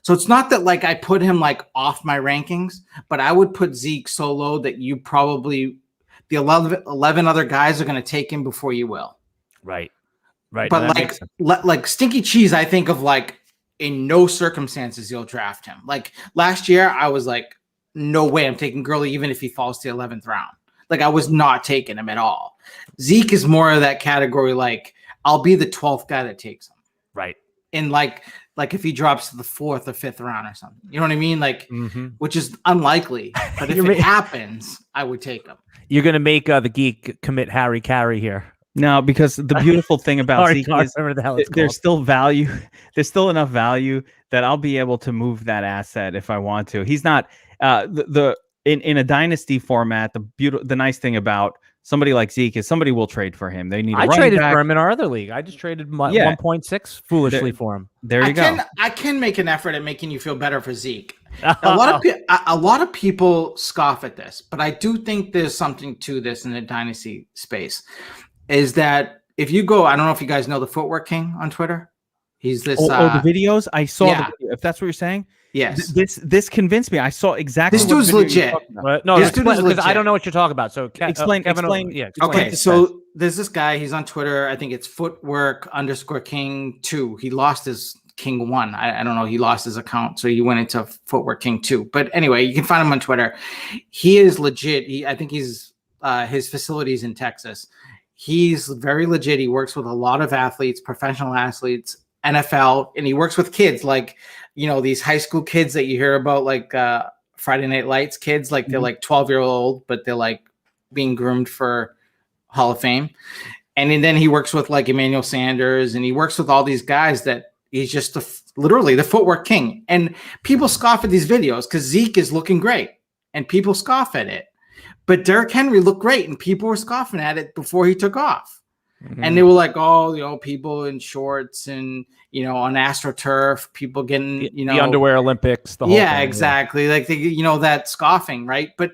C: So it's not that like I put him like off my rankings, but I would put Zeke so low that you probably the 11 other guys are going to take him before you will.
A: Right.
C: But like Stinky Cheese, I think of like in no circumstances you'll draft him. Like last year, I was like, no way I'm taking Gurley even if he falls to the 11th round. Like I was not taking him at all. Zeke is more of that category. Like I'll be the 12th guy that takes him.
A: Right.
C: And like if he drops to the 4th or 5th round or something, you know what I mean? Like, which is unlikely, but if it happens, I would take him.
A: You're going to make the Geek commit Harry Carey here.
D: No, because the beautiful thing about Zeke is there's still value. There's still enough value that I'll be able to move that asset if I want to. He's not in a dynasty format, the nice thing about somebody like Zeke is somebody will trade for him. They need.
A: I traded for him in our other league. I just traded 1.6 foolishly for him.
D: There you go.
C: I can make an effort at making you feel better for Zeke. A lot of people scoff at this, but I do think there's something to this in the dynasty space. Is that if you go, I don't know if you guys know the Footwork King on Twitter. He's this.
D: The videos I saw. The video, if that's what you're saying.
C: Yes.
D: This convinced me. I saw exactly.
C: This dude's legit.
A: No, because I don't know what you're talking about. So
D: explain.
A: Yeah.
C: Okay. So there's this guy. He's on Twitter. I think it's Footwork_King2. He lost his King 1. I don't know. He lost his account, so he went into Footwork King 2. But anyway, you can find him on Twitter. He is legit. I think he's his facilities in Texas. He's very legit. He works with a lot of athletes, professional athletes, NFL, and he works with kids like, these high school kids that you hear about, like Friday Night Lights kids, like they're like 12-year-old, but they're like being groomed for Hall of Fame. And then he works with like Emmanuel Sanders, and he works with all these guys that he's just literally the Footwork King. And people scoff at these videos because Zeke is looking great and people scoff at it. But Derrick Henry looked great and people were scoffing at it before he took off. And they were like, oh, people in shorts and, on AstroTurf, people getting,
A: the underwear Olympics. The whole thing,
C: exactly. Like, that scoffing, right? But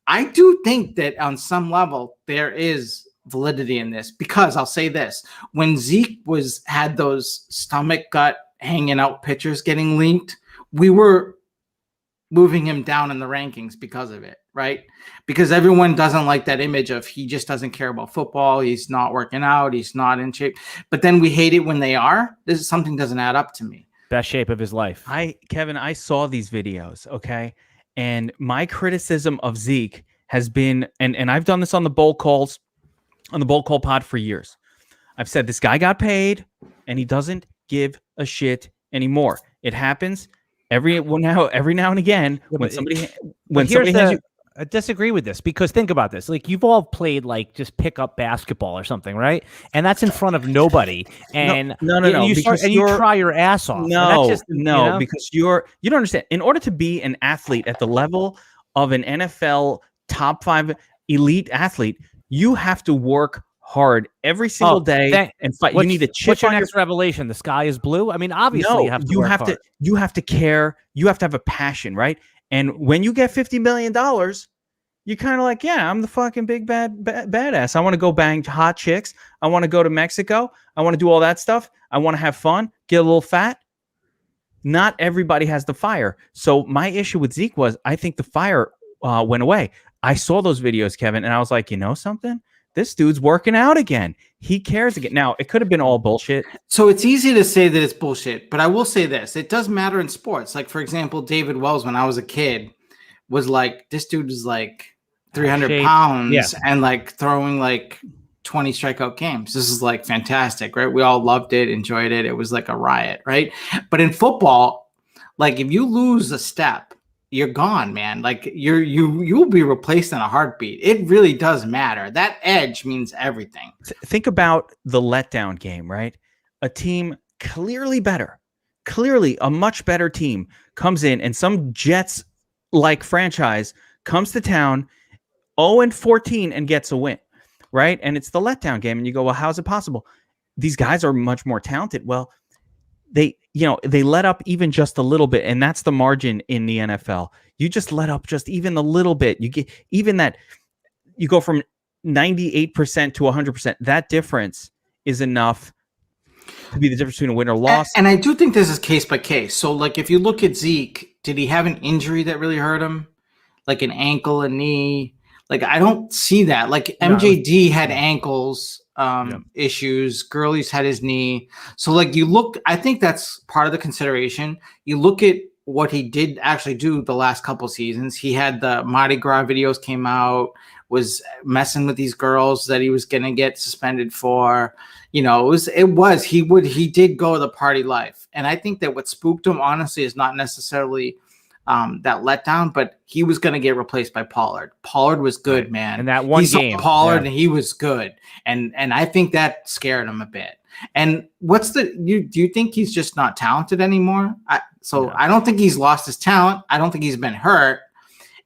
C: I do think that on some level there is validity in this, because I'll say this: when Zeke had those stomach gut hanging out pictures getting leaked, we were moving him down in the rankings because of it, right? Because everyone doesn't like that image of he just doesn't care about football. He's not working out. He's not in shape. But then we hate it when they are. Something doesn't add up to me.
A: Best shape of his life.
D: Kevin, I saw these videos, okay? And my criticism of Zeke has been, and I've done this on the Bowl Calls, on the Bowl Call pod for years. I've said this guy got paid and he doesn't give a shit anymore. It happens every now and again when somebody has you.
A: I disagree with this, because think about this. Like, you've all played like just pick up basketball or something, right? And that's in front of nobody. And
D: no.
A: You try your ass off.
D: Because you don't understand. In order to be an athlete at the level of an NFL top 5 elite athlete, you have to work hard every single day and fight. You need to chip.
A: What's your next revelation? The sky is blue? I mean, obviously you have to care. You have to have a passion, right? And when you get $50 million, you're kind of like, yeah, I'm the fucking big badass. I want to go bang hot chicks. I want to go to Mexico. I want to do all that stuff. I want to have fun, get a little fat. Not everybody has the fire. So my issue with Zeke was, I think the fire went away. I saw those videos, Kevin, and I was like, you know something? This dude's working out again. He cares again. Now, it could have been all bullshit.
C: So it's easy to say that it's bullshit, but I will say this. It does matter in sports. Like, for example, David Wells, when I was a kid, was like, this dude is like 300 pounds and like throwing like 20 strikeout games. This is like fantastic, right? We all loved it, enjoyed it. It was like a riot, right? But in football, like, if you lose a step, you're gone, man. Like, you'll be replaced in a heartbeat. It really does matter. That edge means everything.
D: Think about the letdown game, right? A team clearly a much better team comes in, and some Jets-like franchise comes to town 0-14 and gets a win, right? And it's the letdown game, and you go, well, how's it possible? These guys are much more talented. Well, they let up even just a little bit, and that's the margin in the NFL. You just let up just even a little bit. You get even that, you go from 98% to 100%. That difference is enough to be the difference between a win or loss.
C: And I do think this is case by case. So, like, if you look at Zeke, did he have an injury that really hurt him? Like an ankle, a knee? Like, I don't see that. Like, MJD had ankles issues. Gurley's had his knee. So, like, you look, I think that's part of the consideration. You look at what he did actually do the last couple seasons. He had the Mardi Gras videos came out, was messing with these girls that he was going to get suspended for. He did go the party life. And I think that what spooked him, honestly, is not necessarily that letdown, but he was going to get replaced by Pollard. Pollard was good, man.
A: And that one game,
C: Pollard, and he was good. And I think that scared him a bit. And do you think he's just not talented anymore? I don't think he's lost his talent. I don't think he's been hurt.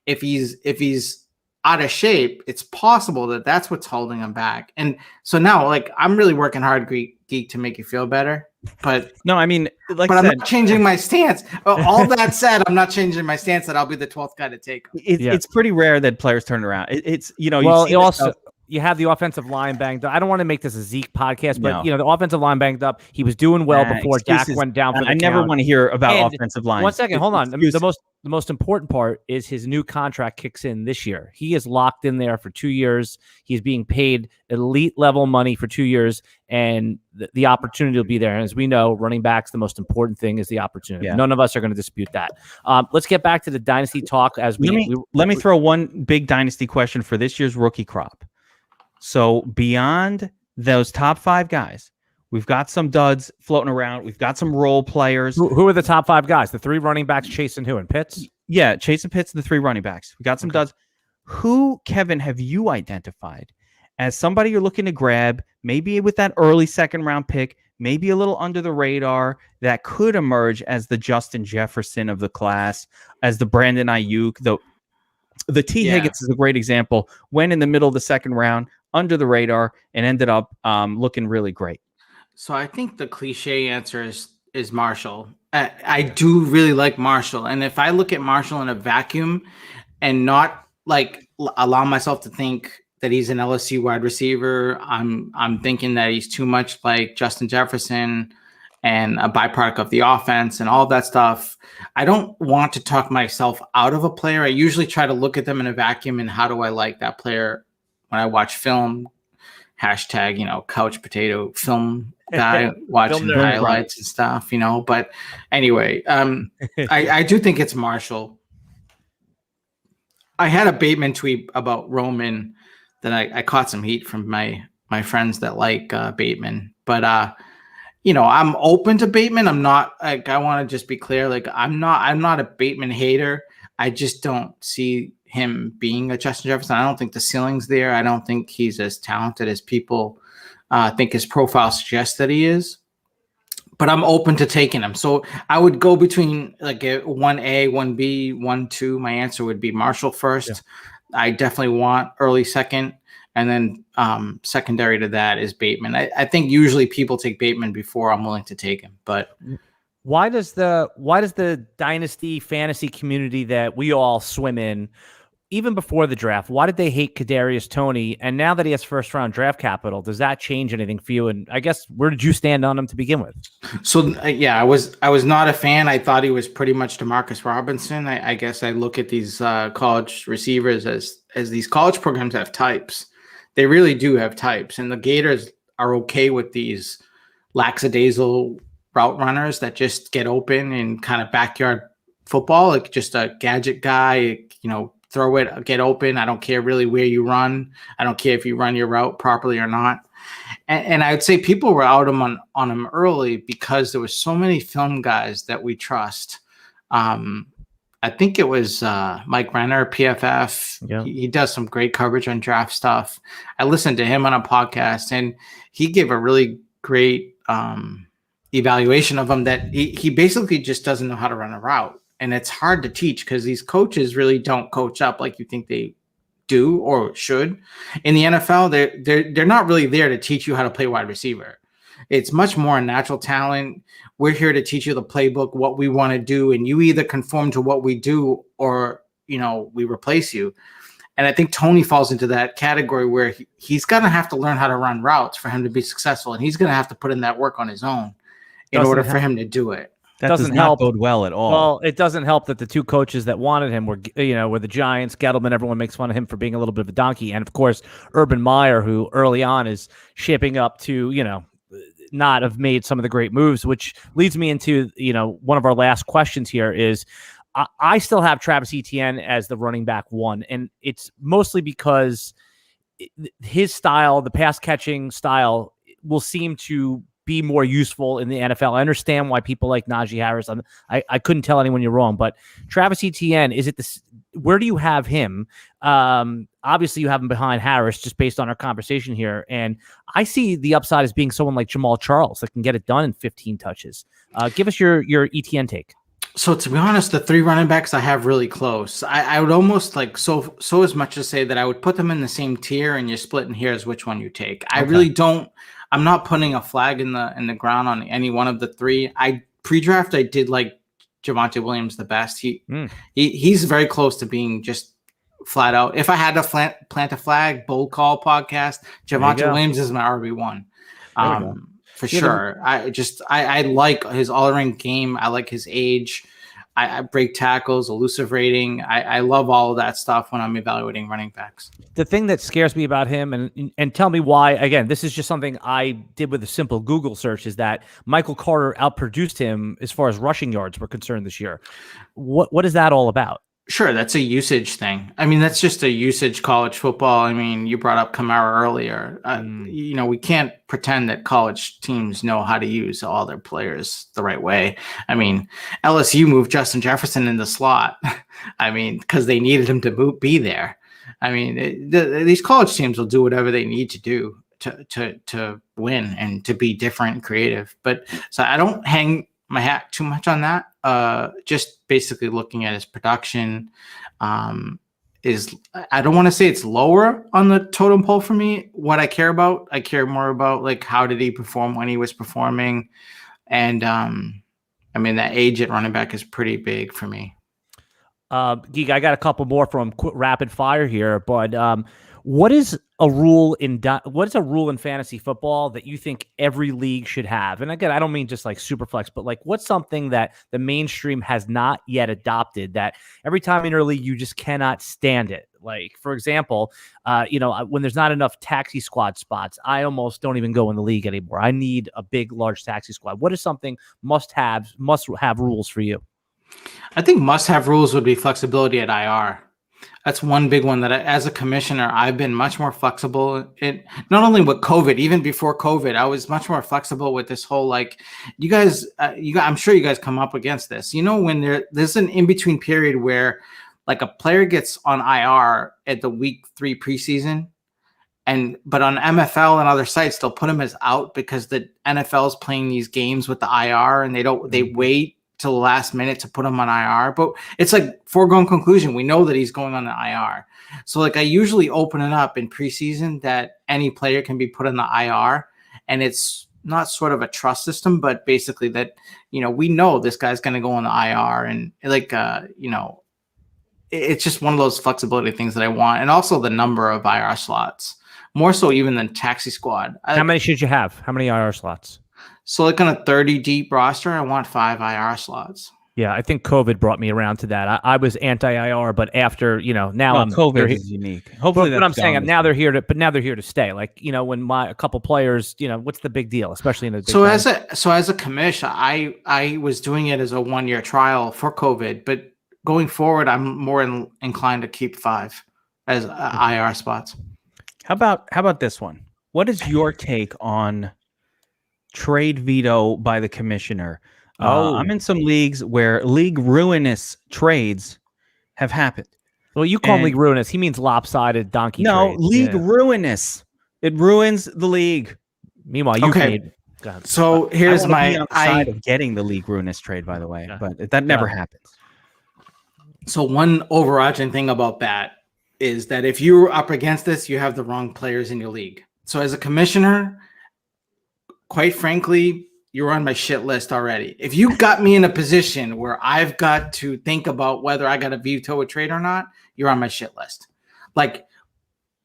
C: if he's out of shape, it's possible that that's what's holding him back. And so now, like, I'm really working hard, Geek, to make you feel better. But
D: no, I mean, like
C: but
D: I said,
C: I'm not changing my stance. All that said, I'm not changing my stance that I'll be the 12th guy to take him.
D: It's pretty rare that players turn around. It's
A: well, you also you have the offensive line banged up. I don't want to make this a Zeke podcast, but the offensive line banged up. He was doing well before Dak went down for the count.
D: never want to hear about offensive line.
A: 1 second, hold on. The most important part is his new contract kicks in this year. He is locked in there for 2 years. He's being paid elite level money for 2 years, and the opportunity will be there. And as we know, running backs, the most important thing is the opportunity. None of us are going to dispute that. Let's get back to the dynasty talk. As
D: let me throw one big dynasty question for this year's rookie crop. So beyond those top 5 guys, we've got some duds floating around. We've got some role players.
A: Who are the top 5 guys? The 3 running backs, Chase and who? And Pitts?
D: Yeah, Chase and Pitts, the 3 running backs. We got some duds. Who, Kevin, have you identified as somebody you're looking to grab, maybe with that early second-round pick, maybe a little under the radar, that could emerge as the Justin Jefferson of the class, as the Brandon Ayuk, the T. Higgins is a great example. Went in the middle of the second round, under the radar, and ended up looking really great.
C: So I think the cliche answer is Marshall. I do really like Marshall. And if I look at Marshall in a vacuum and not like allow myself to think that he's an LSU wide receiver, I'm thinking that he's too much like Justin Jefferson and a byproduct of the offense and all that stuff. I don't want to talk myself out of a player. I usually try to look at them in a vacuum and how do I like that player when I watch film, hashtag, couch potato film guy watching highlights and stuff, but anyway, I do think it's Marshall. I had a Bateman tweet about Roman that I caught some heat from my friends that like Bateman, but I'm open to Bateman. I'm not like, I want to just be clear. Like I'm not a Bateman hater. I just don't see him being a Justin Jefferson. I don't think the ceiling's there. I don't think he's as talented as people think his profile suggests that he is. But I'm open to taking him. So I would go between like a 1A, 1B, 1-2. My answer would be Marshall first. Yeah. I definitely want early second. And then secondary to that is Bateman. I think usually people take Bateman before I'm willing to take him. But
A: why does the dynasty fantasy community that we all swim in, even before the draft, why did they hate Cadarius Toney? And now that he has first round draft capital, does that change anything for you? And I guess where did you stand on him to begin with?
C: So I was not a fan. I thought he was pretty much DeMarcus Robinson. I guess I look at these college receivers as these college programs have types. They really do have types, and the Gators are okay with these lackadaisical route runners that just get open in kind of backyard football, like just a gadget guy, throw it, get open. I don't care really where you run. I don't care if you run your route properly or not. And I would say people were out on him early because there was so many film guys that we trust. I think it was Mike Renner, PFF. Yeah. He does some great coverage on draft stuff. I listened to him on a podcast, and he gave a really great evaluation of him that he basically just doesn't know how to run a route. And it's hard to teach because these coaches really don't coach up like you think they do or should. In the NFL, they're not really there to teach you how to play wide receiver. It's much more a natural talent. We're here to teach you the playbook, what we want to do, and you either conform to what we do or, we replace you. And I think Toney falls into that category where he's going to have to learn how to run routes for him to be successful, and he's going to have to put in that work on his own in order for him to do it.
D: That doesn't help bode well at all.
A: Well, it doesn't help that the two coaches that wanted him were the Giants. Gettleman, everyone makes fun of him for being a little bit of a donkey. And of course, Urban Meyer, who early on is shaping up to, not have made some of the great moves, which leads me into, one of our last questions here is I still have Travis Etienne as the running back 1. And it's mostly because his style, the pass catching style, will seem to be more useful in the NFL. I understand why people like Najee Harris. I couldn't tell anyone you're wrong, but Travis Etienne, where do you have him? Obviously you have him behind Harris just based on our conversation here. And I see the upside as being someone like Jamal Charles that can get it done in 15 touches. Give us your Etienne take.
C: So to be honest, the 3 running backs I have really close. I would almost like so as much as say that I would put them in the same tier, and you're splitting hairs which one you take. I really don't. I'm not putting a flag in the ground on any one of the 3. I pre-draft I did like Javonte Williams the best. He's very close to being just flat out. If I had to plant a flag, bold call podcast, Javonte Williams is my RB1. For sure. I like his all-around game. I like his age. I break tackles, elusive rating. I love all of that stuff when I'm evaluating running backs.
A: The thing that scares me about him, and tell me why, again, this is just something I did with a simple Google search, is that Michael Carter outproduced him as far as rushing yards were concerned this year. What is that all about?
C: Sure, that's a usage thing. I mean, that's just a usage college football. I mean, you brought up Kamara earlier. We can't pretend that college teams know how to use all their players the right way. I mean, LSU moved Justin Jefferson in the slot. I mean, because they needed him to be there. I mean, these college teams will do whatever they need to do to win and to be different and creative. But so I don't hang my hat too much on that. Just basically looking at his production is, I don't want to say it's lower on the totem pole for me. What I care more about like how did he perform when he was performing, and I mean that age at running back is pretty big for me.
A: Geek, I got a couple more from rapid fire here, but what is a rule in fantasy football that you think every league should have? And again, I don't mean just like Superflex, but like what's something that the mainstream has not yet adopted that every time in your league you just cannot stand it? Like, for example, when there's not enough taxi squad spots, I almost don't even go in the league anymore. I need a big, large taxi squad. What is something must have rules for you?
C: I think must-have rules would be flexibility at IR. That's one big one that as a commissioner, I've been much more flexible. Not only with COVID, even before COVID, I was much more flexible with this whole, like, you guys, I'm sure you guys come up against this. When there's an in-between period where like a player gets on IR at the week 3 preseason, but on MFL and other sites, they'll put him as out because the NFL is playing these games with the IR, and they wait till the last minute to put him on IR. But it's like foregone conclusion. We know that he's going on the IR. So like I usually open it up in preseason that any player can be put on the IR, and it's not sort of a trust system, but basically that, we know this guy's going to go on the IR, and like, it's just one of those flexibility things that I want. And also the number of IR slots, more so even than taxi squad.
A: How many should you have? How many IR slots?
C: So like on a 30 deep roster, I want 5 IR slots.
A: Yeah, I think COVID brought me around to that. I was anti-IR, but after, now
D: COVID is unique. Hopefully
A: but I'm saying now they're here to stay. Like, when a couple players, what's the big deal, especially in a big
C: as a commish, I was doing it as a 1-year trial for COVID, but going forward, I'm more inclined to keep 5 as IR spots.
D: How about this one? What is your take on trade veto by the commissioner? I'm in some leagues where league ruinous trades have happened.
A: Well, you call him league ruinous. He means lopsided donkey.
D: No,
A: trades.
D: League ruinous. It ruins the league.
A: Meanwhile, you paid.
C: So here's my
D: side of getting the league ruinous trade, by the way, but that never happens.
C: So one overarching thing about that is that if you're up against this, you have the wrong players in your league. So as a commissioner, quite frankly, you're on my shit list already. If you got me in a position where I've got to think about whether I got to veto a trade or not, you're on my shit list. Like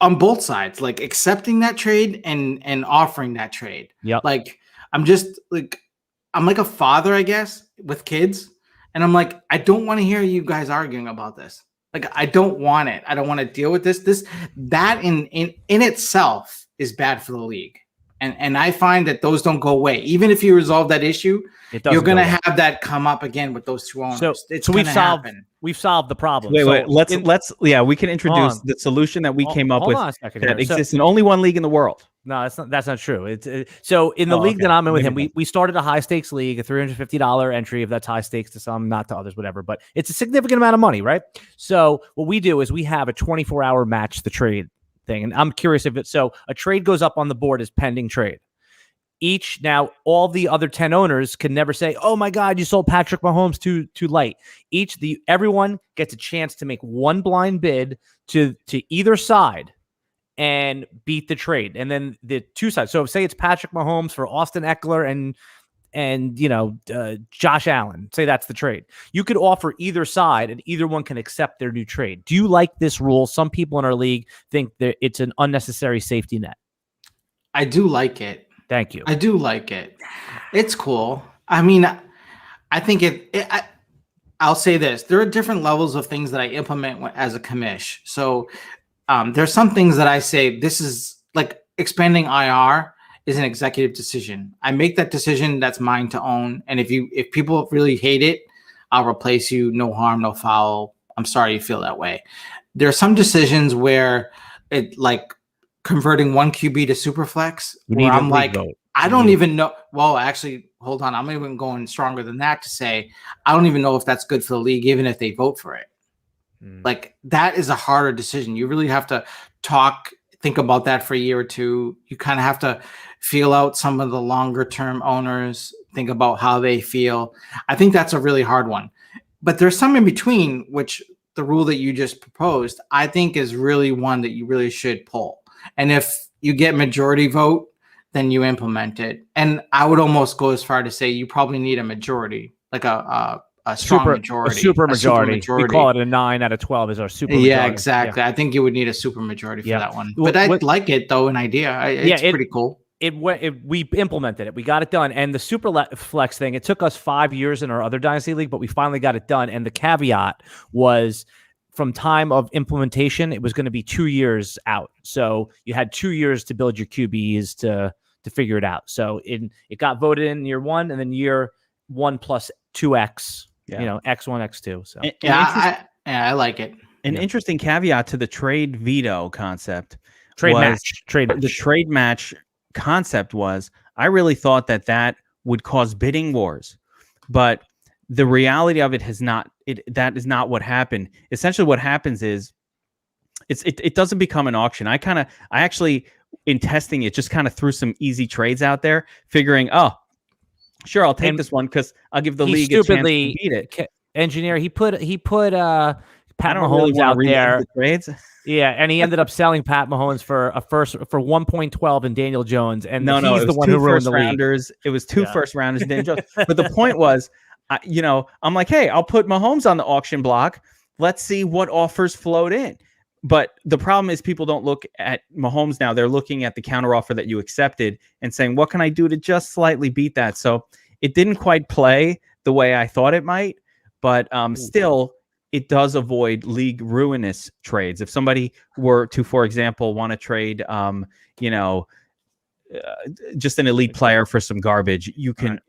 C: on both sides, like accepting that trade and offering that trade.
A: Yeah.
C: Like I'm like a father, I guess, with kids. And I'm like, I don't want to hear you guys arguing about this. Like, I don't want it. I don't want to deal with this. That in itself is bad for the league. And I find that those don't go away. Even if you resolve that issue, you're going to have that come up again with those two owners.
A: So we've solved the problem.
D: Wait, we can introduce the solution that we came up with that exists in only one league in the world.
A: No, that's not true. So in the league that I'm in with him, we started a high stakes league, a $350 entry. If that's high stakes to some, not to others, whatever. But it's a significant amount of money, right? So what we do is we have a 24-hour match the trade thing. And I'm curious so a trade goes up on the board as pending trade. Now all the other 10 owners can never say, "Oh my God, you sold Patrick Mahomes too light." Everyone gets a chance to make one blind bid to either side and beat the trade, and then the two sides. So say it's Patrick Mahomes for Austin Eckler and Josh Allen. Say that's the trade. You could offer either side, and either one can accept their new trade. Do you like this rule? Some people in our league think that it's an unnecessary safety net.
C: I do like it.
A: Thank you.
C: I do like it. It's cool. I mean, I think I'll say this. There are different levels of things that I implement as a commish. So there's some things that I say, this is like expanding IR is an executive decision. I make that decision. That's mine to own. And if people really hate it, I'll replace you. No harm, no foul. I'm sorry you feel that way. There are some decisions where it like converting one QB to Superflex, where I'm like, I don't even know. Well, actually, hold on. I'm even going stronger than that to say, I don't even know if that's good for the league, even if they vote for it. Like, that is a harder decision. You really have to think about that for a year or two. You kind of have to feel out some of the longer term owners, think about how they feel. I think that's a really hard one. But there's some in between, which the rule that you just proposed, I think is really one that you really should pull. And if you get majority vote, then you implement it. And I would almost go as far to say you probably need a majority, like a strong majority.
A: A super majority. We call it a 9 out of 12 is our super majority.
C: Yeah, exactly. Yeah. I think you would need a super majority for that one. But I like it, though, an idea. It's pretty cool. We implemented it. We got it done. And the Superflex thing, it took us 5 years in our other Dynasty League, but we finally got it done. And the caveat was, from time of implementation, it was going to be 2 years out. So you had 2 years to build your QBs to figure it out. So it got voted in year 1, and then year 1 plus 2x, X1, X2. So I like it.
D: An interesting caveat to the trade veto concept.
A: The
D: trade match concept was, I really thought that would cause bidding wars, but the reality of it has not. That is not what happened. Essentially, what happens is it doesn't become an auction. I actually, in testing it, just kind of threw some easy trades out there, figuring, oh, sure, I'll take this one because I'll give the league a chance to beat it.
A: Engineer, he put Pat Mahomes out there.
D: The trades.
A: Yeah, and he ended up selling Pat Mahomes for 1.12 in Daniel Jones, and he's the one who ruined the league.
D: It was two first rounders in Daniel Jones. But the point was, I'm like, hey, I'll put Mahomes on the auction block. Let's see what offers float in. But the problem is people don't look at Mahomes now. They're looking at the counteroffer that you accepted and saying, what can I do to just slightly beat that? So it didn't quite play the way I thought it might, but still, it does avoid league ruinous trades. If somebody were to, for example, want to trade, just an elite player for some garbage, you can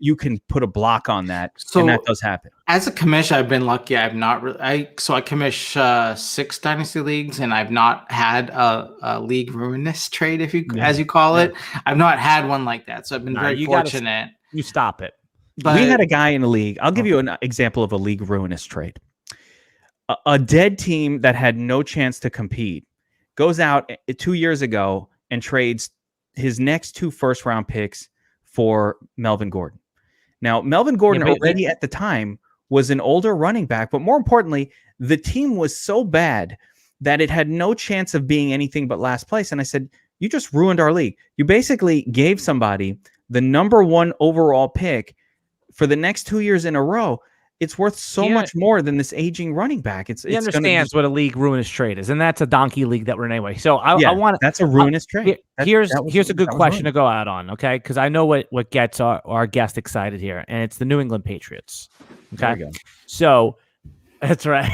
D: put a block on that, and that does happen. As a commish, I've been lucky. I've not really. I commish 6 dynasty leagues, and I've not had a league ruinous trade, as you call it. I've not had one like that, so I've been very fortunate.
A: You stop it.
D: But we had a guy in a league. I'll give you an example of a league ruinous trade. A dead team that had no chance to compete goes out 2 years ago and trades his next 2 first-round picks for Melvin Gordon. Now, Melvin Gordon already at the time was an older running back, but more importantly, the team was so bad that it had no chance of being anything but last place. And I said, you just ruined our league. You basically gave somebody the number 1 overall pick for the next 2 years in a row. It's worth so much more than this aging running back. He
A: understands what a league ruinous trade is, and that's a donkey league that we're in anyway. So I want
D: that's a ruinous trade.
A: Here's a good question to go out on, okay? Because I know what gets our guest excited here, and it's the New England Patriots. Okay, so that's right.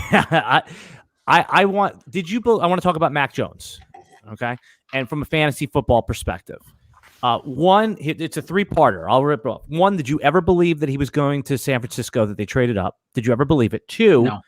A: I want to talk about Mac Jones, okay, and from a fantasy football perspective. One, it's a 3-parter. I'll rip it off. 1, did you ever believe that he was going to San Francisco, that they traded up? Did you ever believe it? 2,
C: no.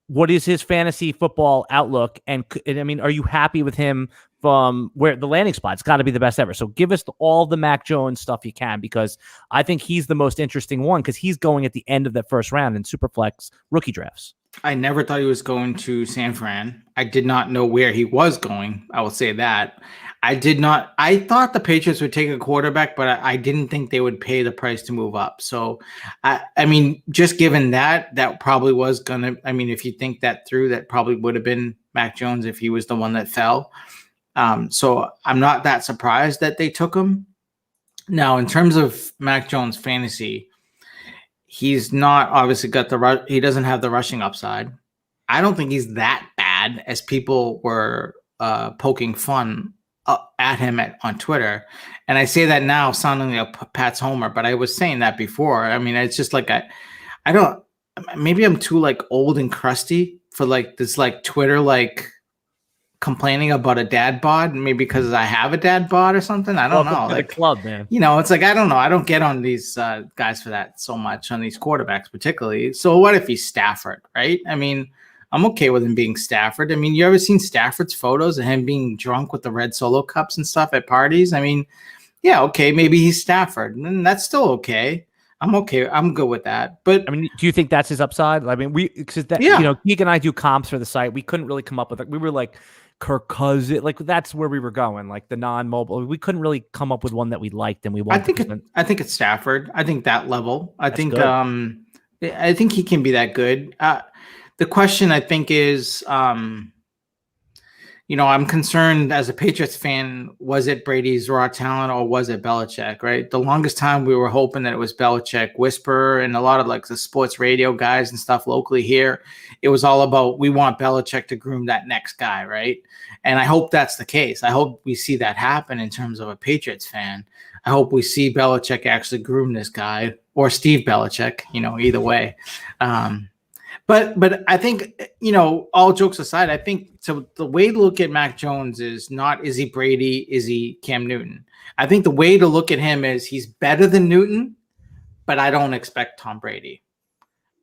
A: What is his fantasy football outlook? And I mean, are you happy with him from where the landing spot? It's got to be the best ever. So give us all the Mac Jones stuff you can, because I think he's the most interesting one, because he's going at the end of that first round in Superflex rookie drafts.
C: I never thought he was going to San Fran. I did not know where he was going. I will say that. I thought the Patriots would take a quarterback, but I didn't think they would pay the price to move up. So, I mean, just given that probably was going to, I mean, if you think that through, that probably would have been Mac Jones if he was the one that fell. So I'm not that surprised that they took him. Now, in terms of Mac Jones fantasy, he's not obviously he doesn't have the rushing upside. I don't think he's that bad as people were poking fun at him on Twitter. And I say that now sounding like a Pat's homer, but I was saying that before. I mean, it's just like I don't, maybe I'm too like old and crusty for like this like Twitter like complaining about a dad bod, maybe because I have a dad bod or something. I don't know.
A: Like, the club, man.
C: You know, it's like, I don't know. I don't get on these guys for that so much, on these quarterbacks particularly. So what if he's Stafford, right? I mean, I'm okay with him being Stafford. I mean, you ever seen Stafford's photos of him being drunk with the red Solo cups and stuff at parties? I mean, yeah, okay, maybe he's Stafford, and that's still okay. I'm okay. I'm good with that. But
A: I mean, do you think that's his upside? I mean, because you know, Geek and I do comps for the site. We couldn't really come up with it. We were like Kirk Cousins, like that's where we were going, like the non-mobile. We couldn't really come up with one that we liked, and we wanted.
C: I think it's Stafford. I think that level. I think he can be that good. The question, I think, is, you know, I'm concerned as a Patriots fan, was it Brady's raw talent or was it Belichick, right? The longest time we were hoping that it was Belichick. Whisper and a lot of like the sports radio guys and stuff locally here, it was all about, we want Belichick to groom that next guy, right? And I hope that's the case. I hope we see that happen in terms of a Patriots fan. I hope we see Belichick actually groom this guy, or Steve Belichick, you know, either way. But I think, you know, all jokes aside, I think so the way to look at Mac Jones is not, is he Brady? Is he Cam Newton? I think the way to look at him is he's better than Newton, but I don't expect Tom Brady.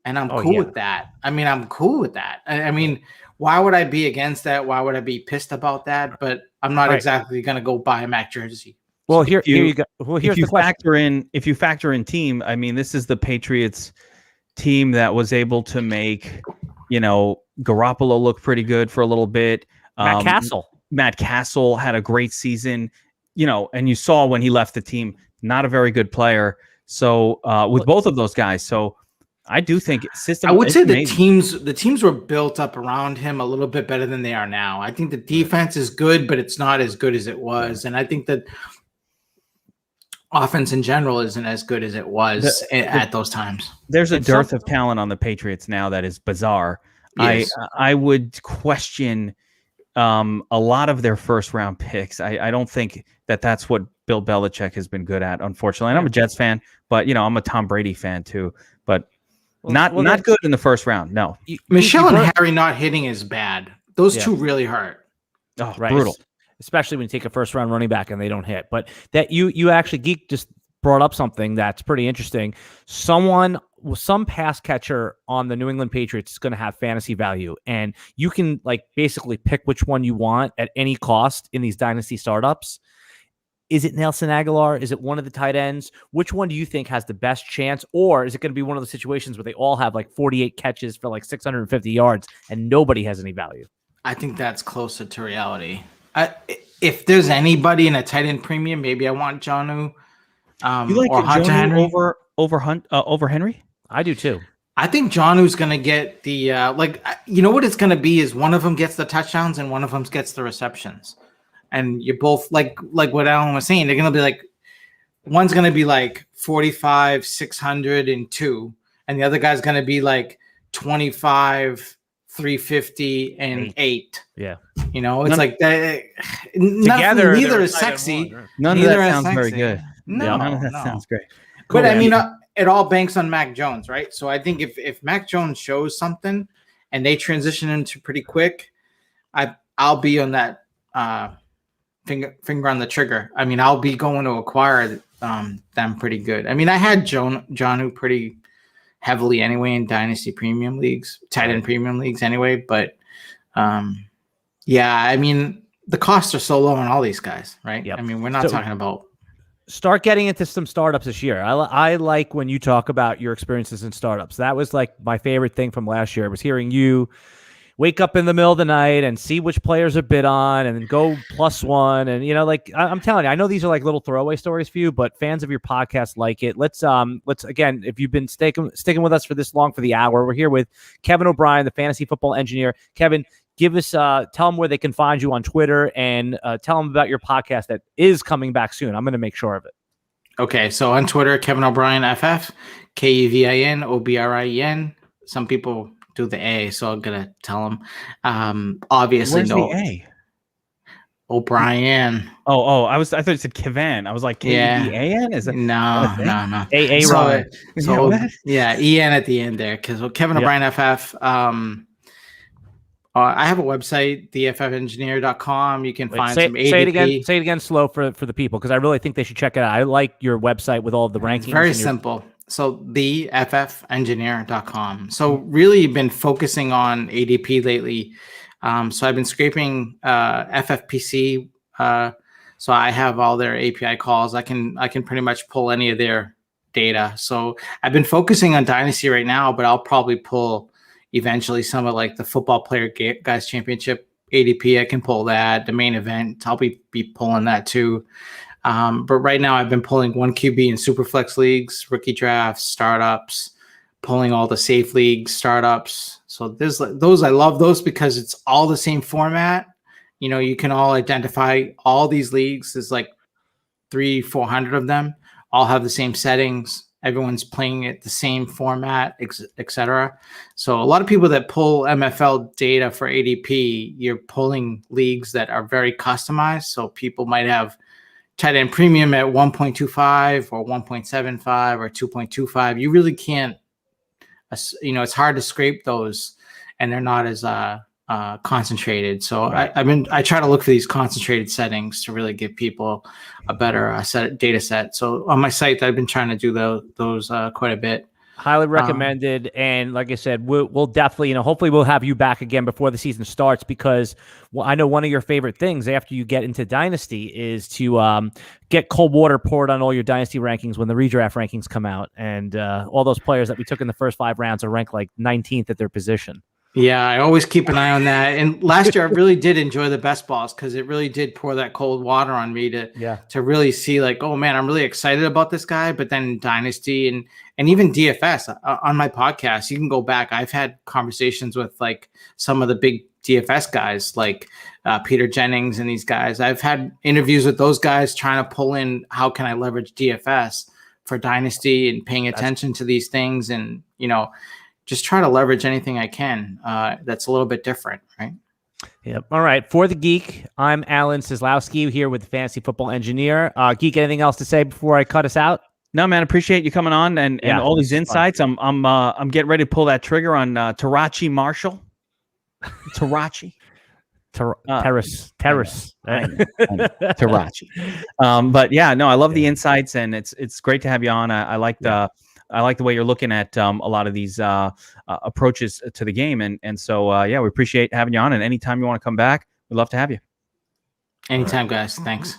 C: And I'm cool with that. I mean, I'm cool with that. I mean, why would I be against that? Why would I be pissed about that? But I'm not exactly going to go buy a Mac jersey.
A: Well, here you go. Well, here's
D: if you factor in team, I mean, this is the Patriots team that was able to make, you know, Garoppolo look pretty good for a little bit. Matt Castle had a great season, you know, and you saw when he left the team, not a very good player. So with both of those guys, so I do think
C: I would say the teams were built up around him a little bit better than they are now. I think the defense is good, but it's not as good as it was, and I think that offense in general isn't as good as it was at those times.
D: There's a dearth of talent on the Patriots now that is bizarre. Yes. I would question a lot of their first round picks. I don't think that's what Bill Belichick has been good at, unfortunately. And I'm a Jets fan, but you know, I'm a Tom Brady fan too, but not good in the first round. No.
C: Michelle and Harry not hitting is bad. Those two really hurt.
D: Oh, right. Brutal.
A: Especially when you take a first round running back and they don't hit. But that you actually, Geek just brought up something that's pretty interesting. Some pass catcher on the New England Patriots is going to have fantasy value, and you can like basically pick which one you want at any cost in these dynasty startups. Is it Nelson Aguilar? Is it one of the tight ends? Which one do you think has the best chance? Or is it going to be one of the situations where they all have like 48 catches for like 650 yards and nobody has any value?
C: I think that's closer to reality. If there's anybody in a tight end premium, maybe I want Jonnu.
D: You like
C: or Hunter Henry
D: over Henry?
A: I do too.
C: I think Jonnu's going to get the you know what it's going to be is one of them gets the touchdowns and one of them gets the receptions, and you both like what Alan was saying. They're going to be like, one's going to be like 45, 602, and the other guy's going to be like 25, 350, and 8.
A: Yeah.
C: You know, it's like that.
A: Together,
C: neither is sexy.
D: None of that sounds very good.
C: No,
D: none of that sounds great.
C: But I mean, it all banks on Mac Jones, right? So I think if Mac Jones shows something and they transition into pretty quick, I'll be on that finger on the trigger. I mean, I'll be going to acquire them pretty good. I mean, I had Jonnu pretty heavily anyway in Dynasty Premium Leagues, tight end Premium Leagues anyway. But yeah, I mean, the costs are so low on all these guys, right?
A: Yep.
C: I mean, we're not talking about.
A: start getting into some startups this year. I like when you talk about your experiences in startups. That was like my favorite thing from last year. I was hearing you wake up in the middle of the night and see which players are bid on and then go +1. And, like I'm telling you, I know these are like little throwaway stories for you, but fans of your podcast like it. Let's again, if you've been sticking with us for this long for the hour, we're here with Kevin OBrien, the fantasy football engineer. Kevin, give us, tell them where they can find you on Twitter and tell them about your podcast that is coming back soon. I'm going to make sure of it.
C: Okay. So on Twitter, Kevin OBrien, FF, KEVIN, OBRIEN. Some people do the A, so I'm gonna tell them. Obviously,
D: Where's the A?
C: OBrien.
D: I thought you said Kevin. I was like, KEVAN? Is it?
C: No.
A: A
C: So,
D: Yeah,
C: EN at the end there, because Kevin OBrien, FF. I have a website, dffengineer.com. You can find some ADP.
A: Say it again slow for the people, because I really think they should check it out. I like your website with all of the rankings.
C: It's very simple. So theffengineer.com. So really been focusing on ADP lately. So I've been scraping FFPC. So I have all their API calls. I can pretty much pull any of their data. So I've been focusing on Dynasty right now, but I'll probably pull eventually some of like the Football Player Guys Championship ADP. I can pull that. The main event, I'll be pulling that too. But right now I've been pulling 1 QB in Superflex leagues, rookie drafts, startups, pulling all the safe leagues, startups. So there's those. I love those because it's all the same format. You can all identify all these leagues. There's like 300-400 of them, all have the same settings. Everyone's playing it the same format, etc. So a lot of people that pull MFL data for ADP, you're pulling leagues that are very customized. So people might have tight end premium at 1.25 or 1.75 or 2.25. You really can't, it's hard to scrape those, and they're not as concentrated. So right. I try to look for these concentrated settings to really give people a better data set. So on my site, I've been trying to do those quite a bit.
A: Highly recommended. And like I said, we'll definitely, hopefully we'll have you back again before the season starts, because I know one of your favorite things after you get into Dynasty is to get cold water poured on all your Dynasty rankings when the redraft rankings come out. And all those players that we took in the first 5 rounds are ranked like 19th at their position.
C: Yeah, I always keep an eye on that. And last year, I really did enjoy the best balls because it really did pour that cold water on me to really see like, oh man, I'm really excited about this guy. But then Dynasty and even DFS on my podcast, you can go back. I've had conversations with like some of the big DFS guys like Peter Jennings and these guys. I've had interviews with those guys trying to pull in how can I leverage DFS for Dynasty and paying attention to these things and, just try to leverage anything I can that's a little bit different, right?
A: Yep. All right. For the Geek, I'm Alan Seslowsky here with the Fantasy Football Engineer. Geek, anything else to say before I cut us out?
D: No, man. Appreciate you coming on and all these insights.
A: Fun.
D: I'm getting ready to pull that trigger on Tarachi Marshall. Tarachi.
A: Terrace.
D: I know. Tarachi. But yeah, no, I love the insights, and it's great to have you on. I like the way you're looking at a lot of these approaches to the game. And so, we appreciate having you on. And anytime you want to come back, we'd love to have you.
C: Anytime, guys. Thanks.